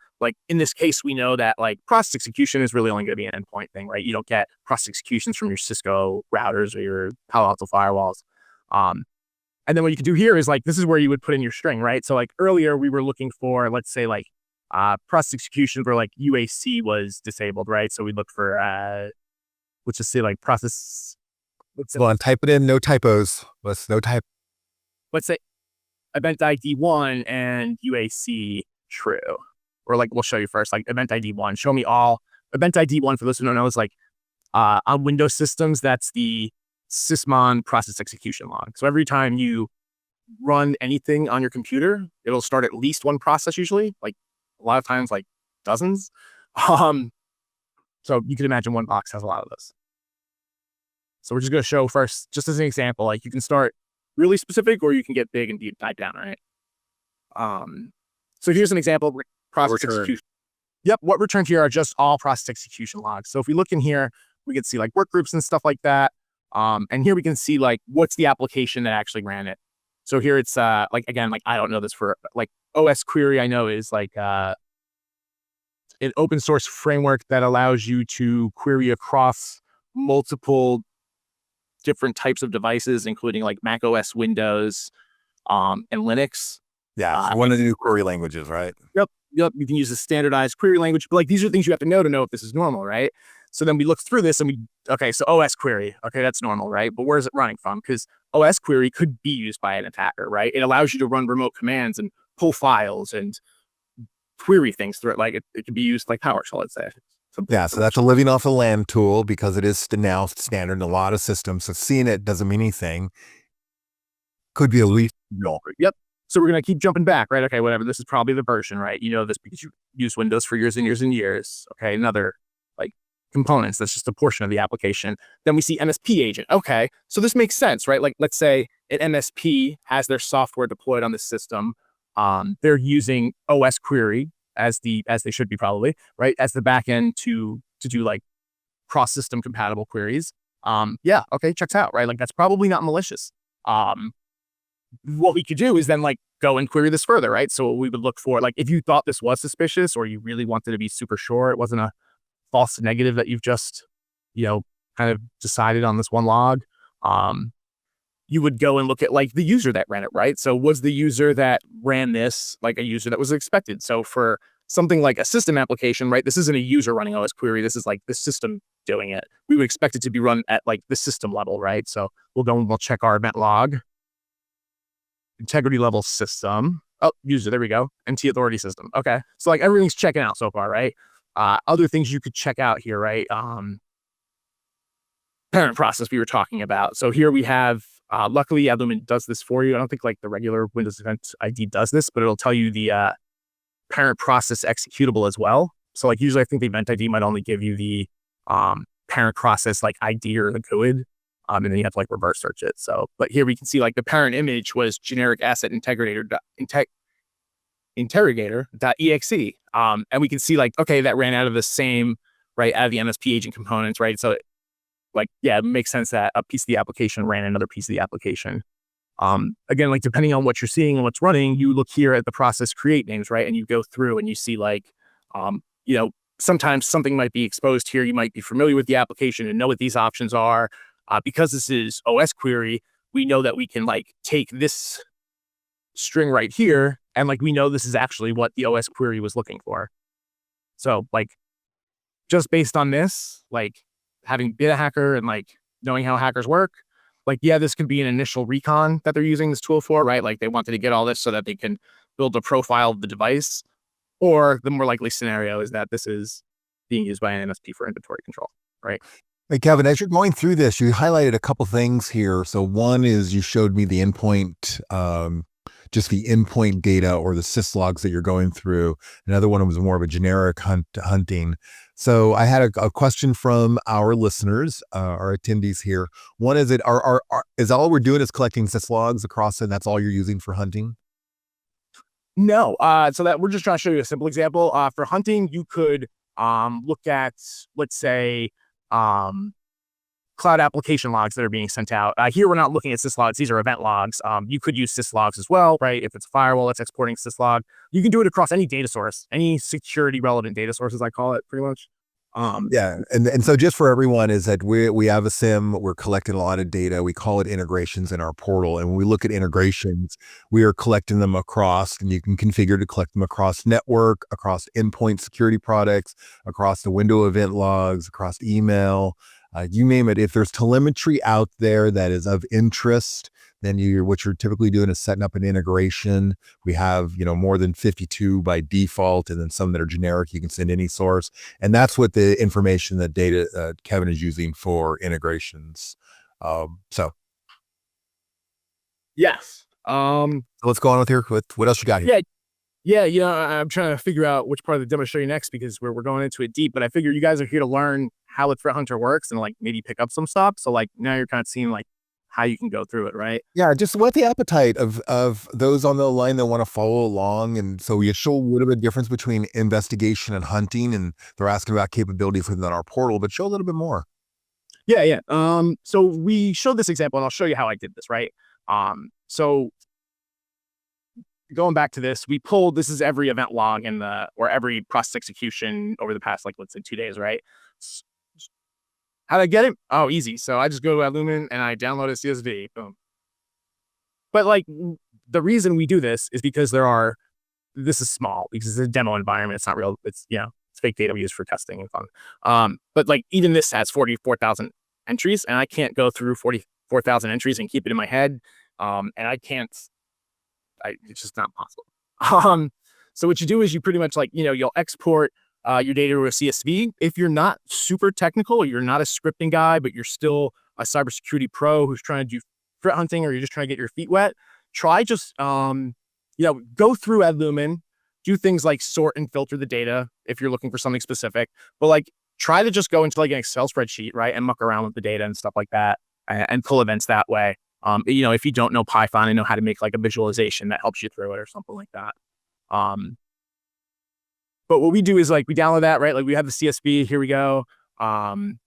In this case, we know that process execution is really only going to be an endpoint thing, right? You don't get process executions from your Cisco routers or your Palo Alto firewalls. And then what you can do here is this is where you would put in your string, right? So earlier we were looking for, let's say process execution where UAC was disabled, right? So we look for, let's just say process. Well, and type it in, no typos. Let's say event ID 1 and UAC true. Or we'll show you first, event ID 1. Show me all. Event ID 1, for those who don't know, is on Windows systems, that's the sysmon process execution log. So every time you run anything on your computer, it'll start at least one process usually, a lot of times dozens. So you can imagine one box has a lot of those. So we're just going to show first, just as an example, like you can start really specific or you can get big and deep dive down, right? So here's an example, process execution. Yep, what returned here are just all process execution logs. So if we look in here, we can see like work groups and stuff like that. And here we can see like what's the application that actually ran it. So here it's like, again, like I don't know this for like OS query, I know is like an open source framework that allows you to query across multiple different types of devices, including like Mac OS, Windows, and Linux. Yeah, one of the new query languages, right? Yep. You can use a standardized query language, but like these are things you have to know if this is normal, right? So then we look through this and okay, so OS query, okay, that's normal, right? But where is it running from? Because OS query could be used by an attacker, right? It allows you to run remote commands and pull files and query things through it. Like it could be used like PowerShell, let's say. Yeah, so that's a living off the land tool because it is now standard in a lot of systems. So seeing it doesn't mean anything. Could be a leaf. Yep. So we're going to keep jumping back, right? Okay, whatever. This is probably the version, right? You know this because you use Windows for years and years and years. Okay, another like components. That's just a portion of the application. Then we see MSP agent. Okay, so this makes sense, right? Like let's say an MSP has their software deployed on the system. They're using OS query as they should be probably, right? As the backend to do like cross-system compatible queries. Yeah, okay, checks out, right? Like that's probably not malicious. What we could do is then like go and query this further, right? So what we would look for, like if you thought this was suspicious or you really wanted to be super sure it wasn't a false negative that you've just, kind of decided on this one log, you would go and look at like the user that ran it, right? So was the user that ran this like a user that was expected? So for something like a system application, right? This isn't a user running OS query. This is like the system doing it. We would expect it to be run at like the system level, right? So we'll go and we'll check our event log. Integrity level system. Oh, user, there we go. NT authority system. Okay. So like everything's checking out so far, right? Other things you could check out here, right? Parent process we were talking about. So here we have, luckily Adlumin does this for you. I don't think like the regular Windows Event ID does this, but it'll tell you the parent process executable as well. So like usually I think the event ID might only give you the parent process like ID or the GUID. And then you have to like reverse search it. So, but here we can see like the parent image was generic asset interrogator.exe. And we can see like, okay, that ran out of the same, right, out of the MSP agent components, right? So like, yeah, it makes sense that a piece of the application ran another piece of the application. Again, like depending on what you're seeing and what's running, you look here at the process create names, right? And you go through and you see like, sometimes something might be exposed here. You might be familiar with the application and know what these options are. Because this is OS query, we know that we can like take this string right here and like we know this is actually what the OS query was looking for. So like just based on this, like having been a hacker and like knowing how hackers work, like yeah, this could be an initial recon that they're using this tool for, right? Like they wanted to get all this so that they can build a profile of the device. Or the more likely scenario is that this is being used by an MSP for inventory control, right? Hey, Kevin, as you're going through this, you highlighted a couple things here. So one is you showed me the endpoint, just the endpoint data or the syslogs that you're going through. Another one was more of a generic hunting. So I had a question from our listeners, our attendees here. One is is all we're doing is collecting syslogs across and that's all you're using for hunting? No. So that we're just trying to show you a simple example. For hunting, you could look at, let's say, cloud application logs that are being sent out. Here, we're not looking at syslogs. These are event logs. You could use syslogs as well, right? If it's a firewall that's exporting syslog, you can do it across any data source, any security relevant data sources, I call it pretty much. Yeah. And so just for everyone is that we have a SIM, we're collecting a lot of data. We call it integrations in our portal. And when we look at integrations, we are collecting them across, and you can configure to collect them across network, across endpoint security products, across the window event logs, across email, you name it. If there's telemetry out there that is of interest, then what you're typically doing is setting up an integration. We have, more than 52 by default, and then some that are generic. You can send any source. And that's what the information that Kevin is using for integrations. So. Yes. Let's go on with here. What else you got here? Yeah. Yeah, I'm trying to figure out which part of the demo to show you next because we're going into it deep. But I figure you guys are here to learn how a threat hunter works and like maybe pick up some stuff. So like now you're kind of seeing like how you can go through it, right? Yeah, just what the appetite of those on the line that want to follow along. And so we show a little bit of difference between investigation and hunting, and they're asking about capabilities within our portal, but show a little bit more. Yeah, yeah. So we showed this example, and I'll show you how I did this, right? So going back to this, we pulled this is every event log in the or every process execution over the past, like, let's say 2 days, right? How did I get it? Oh, easy. So I just go to Lumen and I download a CSV. Boom. But like the reason we do this is because this is small because it's a demo environment. It's not real. It's it's fake data we use for testing and fun. But like even this has 44,000 entries, and I can't go through 44,000 entries and keep it in my head. And it's just not possible. So what you do is you pretty much like, you'll export your data to a CSV. If you're not super technical, or you're not a scripting guy, but you're still a cybersecurity pro who's trying to do threat hunting, or you're just trying to get your feet wet, try just, go through Lumen, do things like sort and filter the data if you're looking for something specific, but like try to just go into like an Excel spreadsheet, right? And muck around with the data and stuff like that and pull events that way. If you don't know Python and know how to make like a visualization that helps you through it or something like that. But what we do is like we download that, right? Like we have the CSV, here we go. From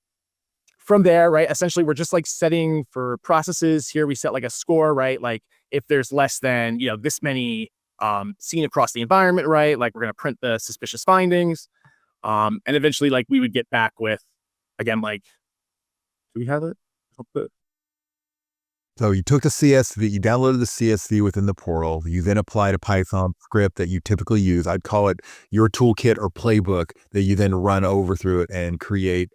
there, right? Essentially, we're just like setting for processes. Here we set like a score, right? Like if there's less than, this many seen across the environment, right? Like we're going to print the suspicious findings. And eventually like we would get back with, again, like, do we have it? So you took the CSV, you downloaded the CSV within the portal. You then applied a Python script that you typically use. I'd call it your toolkit or playbook that you then run over through it and create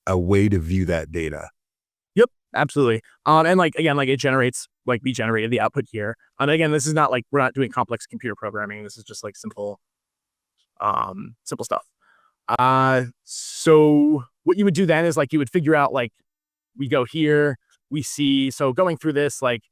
a way to view that data. Yep, absolutely. And like, again, like it generates, like we generated the output here. And again, this is not like, we're not doing complex computer programming. This is just like simple stuff. So what you would do then is like, you would figure out like, we go here, we see, so going through this, like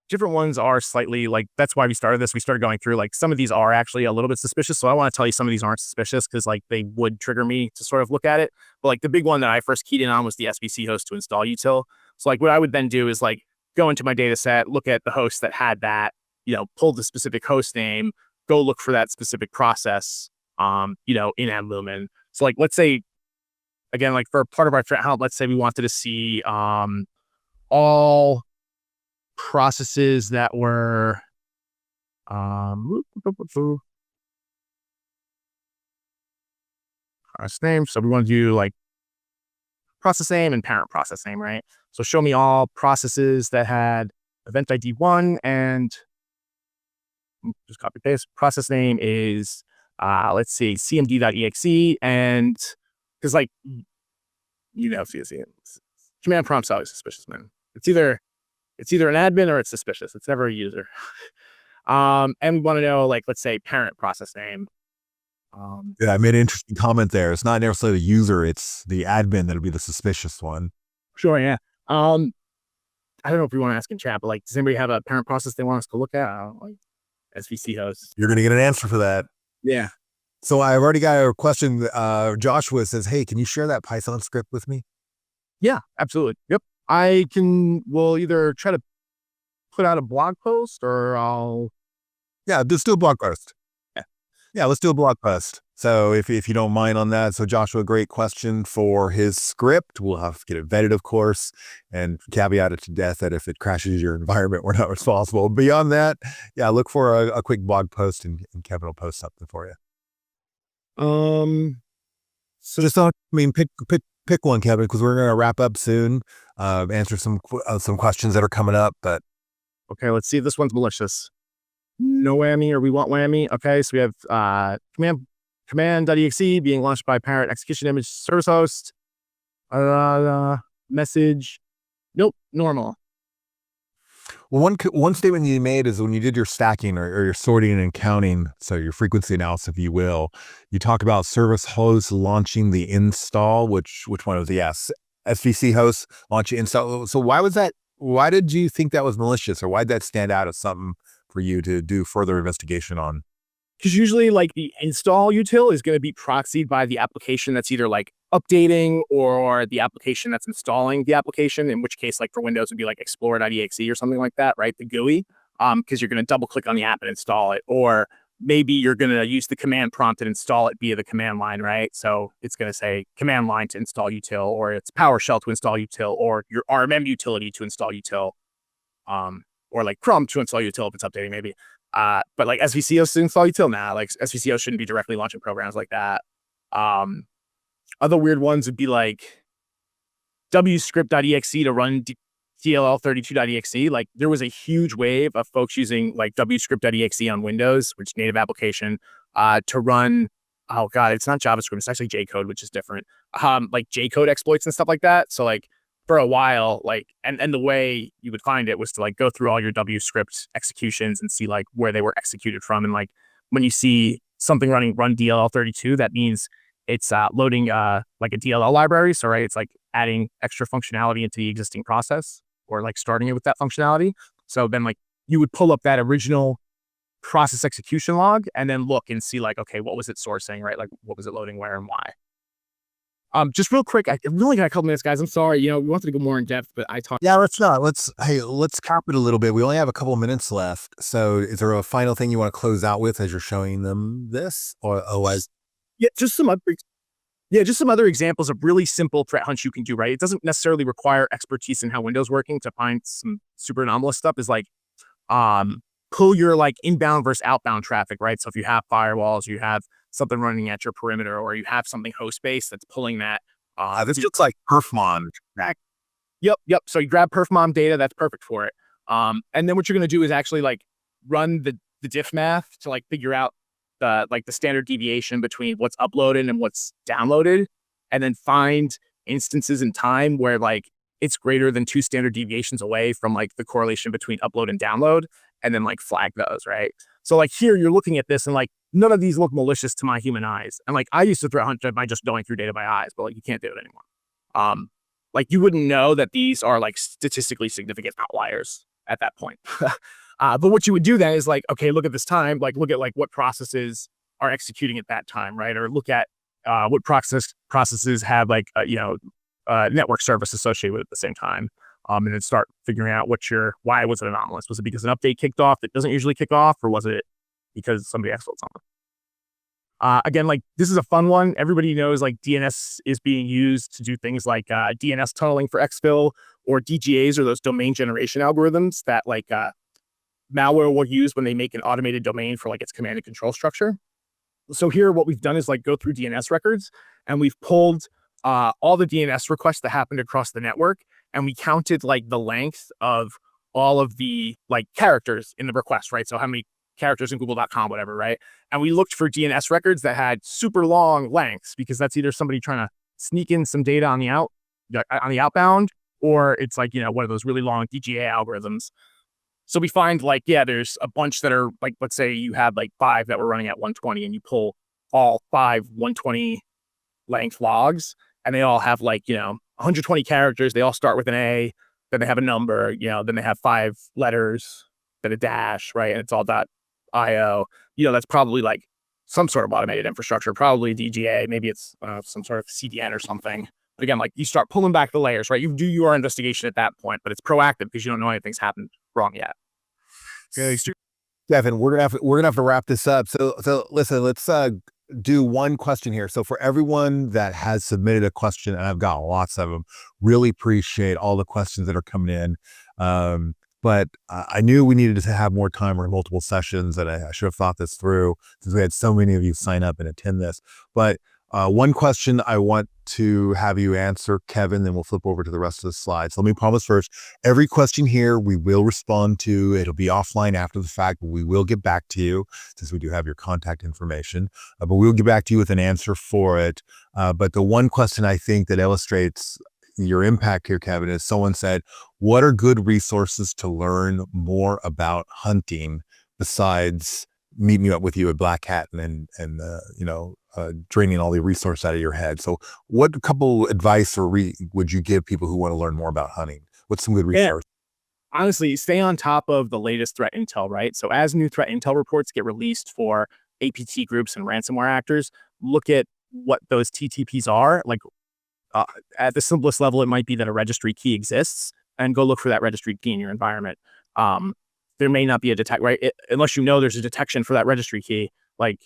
different ones are slightly like, that's why we started this. We started going through like, some of these are actually a little bit suspicious. So I want to tell you some of these aren't suspicious because like they would trigger me to sort of look at it. But like the big one that I first keyed in on was the SVC host to install util. So like what I would then do is like go into my data set, look at the host that had that, pull the specific host name, go look for that specific process, in Lumen. So like, let's say, again, like for part of our threat hunt, let's say we wanted to see all processes that were process name. So we want to do like process name and parent process name, right? So show me all processes that had event ID 1 and just copy paste. Process name is let's see, cmd.exe, and because like CSV command prompt's always suspicious, man. It's either an admin or it's suspicious. It's never a user. And we want to know, like, let's say parent process name. Yeah, I made an interesting comment there. It's not necessarily the user, it's the admin that'll be the suspicious one. Sure, yeah. I don't know if we want to ask in chat, but like, does anybody have a parent process they want us to look at? Like SVC host. You're going to get an answer for that. Yeah. So I've already got a question. Joshua says, hey, can you share that Python script with me? Yeah, absolutely. Yep. We'll either try to put out a blog post or Yeah, just do a blog post. Yeah, let's do a blog post. So if you don't mind on that. So Joshua, great question for his script. We'll have to get it vetted, of course, and caveat it to death that if it crashes your environment, we're not responsible. Beyond that, yeah, look for a quick blog post and Kevin will post something for you. So just pick one, Kevin, because we're going to wrap up soon. Answer some questions that are coming up. But okay, let's see if this one's malicious. No whammy, or we want whammy. Okay, so we have command.exe being launched by parent execution image service host. Message. Nope, normal. Well, one statement you made is when you did your stacking or your sorting and counting, so your frequency analysis, if you will, you talk about service host launching the install, which one was the SVC host launching install. So why was that? Why did you think that was malicious, or why did that stand out as something for you to do further investigation on? because usually like the install util is going to be proxied by the application that's either like updating or the application that's installing the application, in which case like for Windows would be like explorer.exe or something like that, right? The GUI, because you're going to double click on the app and install it, or maybe you're going to use the command prompt and install it via the command line, right? So it's going to say command line to install util, or it's PowerShell to install util, or your RMM utility to install util, or like Chrome to install util if it's updating maybe. But like SVCO to install util now, like SVCO shouldn't be directly launching programs like that. Other weird ones would be like wscript.exe to run DLL32.exe. Like there was a huge wave of folks using like wscript.exe on Windows, which is native application, to run. Oh god, it's not JavaScript. It's actually J-code, which is different. Like J-code exploits and stuff like that. So like for a while, like and the way you would find it was to like go through all your wscript executions and see like where they were executed from. And like when you see something running run DLL32, that means it's loading like a DLL library. So right, it's like adding extra functionality into the existing process, or like starting it with that functionality. So then like you would pull up that original process execution log and then look and see like, okay, what was it sourcing, right? Like what was it loading where and why? Just real quick, I really got a couple minutes, guys. I'm sorry, we wanted to go more in depth, but I talked. Yeah, let's not. Let's cap it a little bit. We only have a couple of minutes left. So is there a final thing you want to close out with as you're showing them this? Or otherwise? Yeah, just some other examples of really simple threat hunts you can do, right? It doesn't necessarily require expertise in how Windows working to find some super anomalous stuff. Is like pull your like inbound versus outbound traffic, right? So if you have firewalls, you have something running at your perimeter, or you have something host-based that's pulling that. This looks like perfmon. Yep. So you grab perfmon data, that's perfect for it. And then what you're going to do is actually like run the diff math to like figure out the standard deviation between what's uploaded and what's downloaded, and then find instances in time where like it's greater than 2 standard deviations away from like the correlation between upload and download, and then like flag those, right? So like here you're looking at this and like none of these look malicious to my human eyes. And like I used to threat hunt by just going through data by eyes, but like you can't do it anymore. Like you wouldn't know that these are like statistically significant outliers at that point. But what you would do then is like, okay, look at this time, like look at like what processes are executing at that time, right? Or look at what processes have like network service associated with it at the same time. And then start figuring out why was it anomalous? Was it because an update kicked off that doesn't usually kick off, or was it because somebody exploited something? Again, like this is a fun one. Everybody knows like DNS is being used to do things like DNS tunneling for exfil, or DGAs, or those domain generation algorithms that like malware will use when they make an automated domain for like its command and control structure. So here what we've done is like go through DNS records, and we've pulled all the DNS requests that happened across the network, and we counted like the length of all of the like characters in the request, right? So how many characters in google.com, whatever, right? And we looked for DNS records that had super long lengths, because that's either somebody trying to sneak in some data on the outbound, or it's like, one of those really long DGA algorithms. So we find like, yeah, there's a bunch that are like, let's say you had like 5 that were running at 120, and you pull all 5 120 length logs, and they all have like, 120 characters. They all start with an A, then they have a number, then they have 5 letters, then a dash, right? And it's all .io. That's probably like some sort of automated infrastructure, probably DGA, maybe it's some sort of CDN or something. But again, like you start pulling back the layers, right? You do your investigation at that point, but it's proactive because you don't know anything's happened wrong yet. Okay, Kevin, we're gonna have to wrap this up. So listen, let's do one question here. So for everyone that has submitted a question, and I've got lots of them, really appreciate all the questions that are coming in. But I knew we needed to have more time or multiple sessions, and I should have thought this through since we had so many of you sign up and attend this. But one question I want to have you answer, Kevin, then we'll flip over to the rest of the slides. Let me promise first, every question here we will respond to. It'll be offline after the fact, but we will get back to you since we do have your contact information. But we'll get back to you with an answer for it. But the one question I think that illustrates your impact here, Kevin, is someone said, what are good resources to learn more about hunting besides meeting up with you at Black Hat and draining all the resource out of your head? So what couple advice would you give people who want to learn more about hunting? What's some good resources? Honestly, stay on top of the latest threat intel, right? So as new threat intel reports get released for APT groups and ransomware actors, look at what those TTPs are. Like at the simplest level, it might be that a registry key exists, and go look for that registry key in your environment. There may not be a detect, right? Unless you know there's a detection for that registry key, like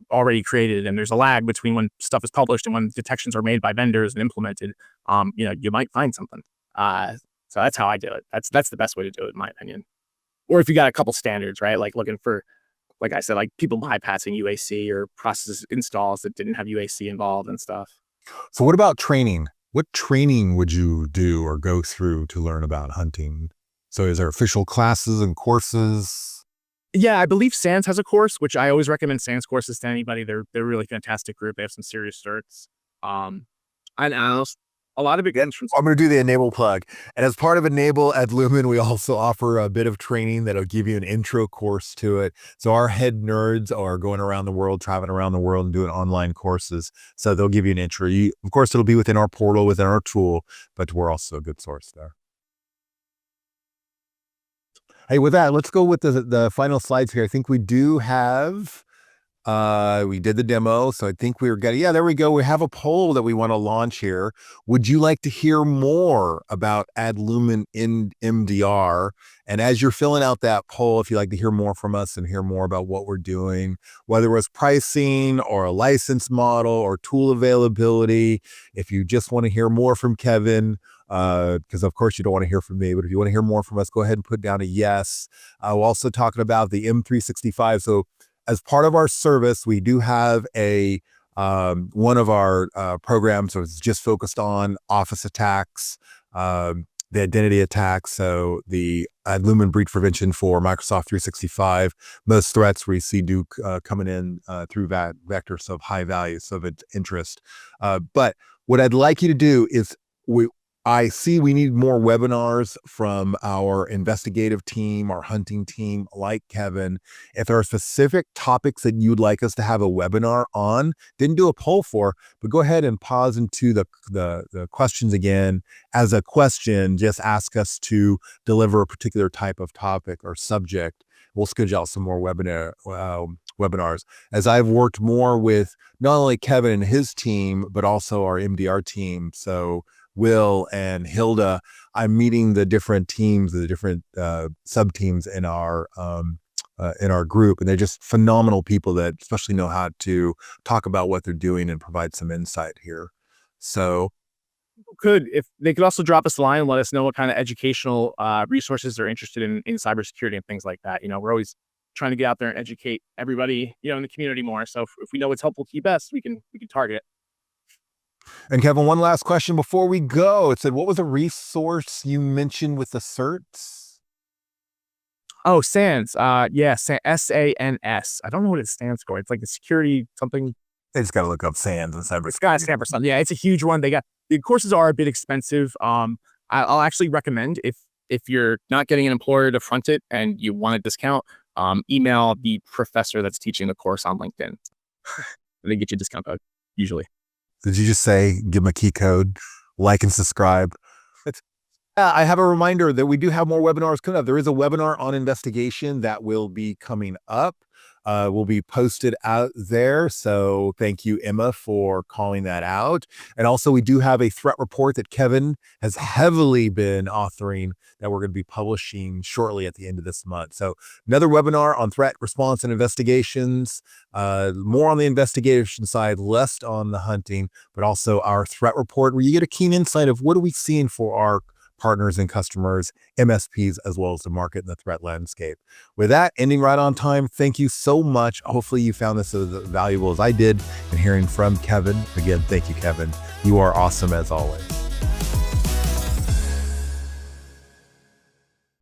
already created, and there's a lag between when stuff is published and when detections are made by vendors and implemented. You might find something. So that's how I do it. That's the best way to do it, in my opinion. Or if you got a couple standards, right? Like looking for, like I said, like people bypassing UAC or process installs that didn't have UAC involved and stuff. So what about training? What training would you do or go through to learn about hunting? So is there official classes and courses? Yeah, I believe SANS has a course, which I always recommend SANS courses to anybody. They're a really fantastic group. They have some serious certs. And else, a lot of beginners from. I'm going to do the Enable plug. And as part of Enable at Lumen, we also offer a bit of training that'll give you an intro course to it. So our head nerds are going around the world, traveling around the world and doing online courses. So they'll give you an intro. Of course, it'll be within our portal, within our tool, but we're also a good source there. Hey, with that, let's go with the final slides here. I think we do have, we did the demo. So I think we're getting, yeah, there we go. We have a poll that we want to launch here. Would you like to hear more about Adlumin in MDR? And as you're filling out that poll, if you'd like to hear more from us and hear more about what we're doing, whether it was pricing or a license model or tool availability, if you just want to hear more from Kevin, because of course you don't want to hear from me, but if you want to hear more from us, go ahead and put down a yes. We're also talking about the M365. So as part of our service, we do have a one of our programs, so it's just focused on Office attacks, the identity attacks. So the Lumen breach prevention for Microsoft 365. Most threats we see do coming in through that vectors of high values of interest. But what I'd like you to do is I see we need more webinars from our investigative team, our hunting team, like Kevin. If there are specific topics that you'd like us to have a webinar on, didn't do a poll for, but go ahead and pause into the questions again. As a question, just ask us to deliver a particular type of topic or subject. We'll schedule out some more webinars. As I've worked more with not only Kevin and his team, but also our MDR team. So Will and Hilda, I'm meeting the different teams, the different sub teams in our group, and they're just phenomenal people that especially know how to talk about what they're doing and provide some insight here. So If they could also drop us a line and let us know what kind of educational resources they're interested in cybersecurity and things like that. We're always trying to get out there and educate everybody, in the community more. So if we know what's helpful to you best, we can target it. And Kevin, one last question before we go. It said, what was a resource you mentioned with the certs? Oh, SANS. Yeah, SANS. I don't know what it stands for. It's like the security something. They just got to look up SANS and cyber. It's got to stand for something. Yeah, it's a huge one. The courses are a bit expensive. I'll actually recommend if you're not getting an employer to front it and you want a discount, email the professor that's teaching the course on LinkedIn. They get you a discount code usually. Did you just say, give them a key code, like and subscribe? I have a reminder that we do have more webinars coming up. There is a webinar on investigation that will be coming up. Will be posted out there. So thank you, Emma, for calling that out. And also we do have a threat report that Kevin has heavily been authoring that we're going to be publishing shortly at the end of this month. So another webinar on threat response and investigations, more on the investigation side, less on the hunting, but also our threat report where you get a keen insight of what are we seeing for our partners and customers, MSPs, as well as the market and the threat landscape. With that, ending right on time, thank you so much. Hopefully you found this as valuable as I did in hearing from Kevin. Again, thank you, Kevin. You are awesome as always.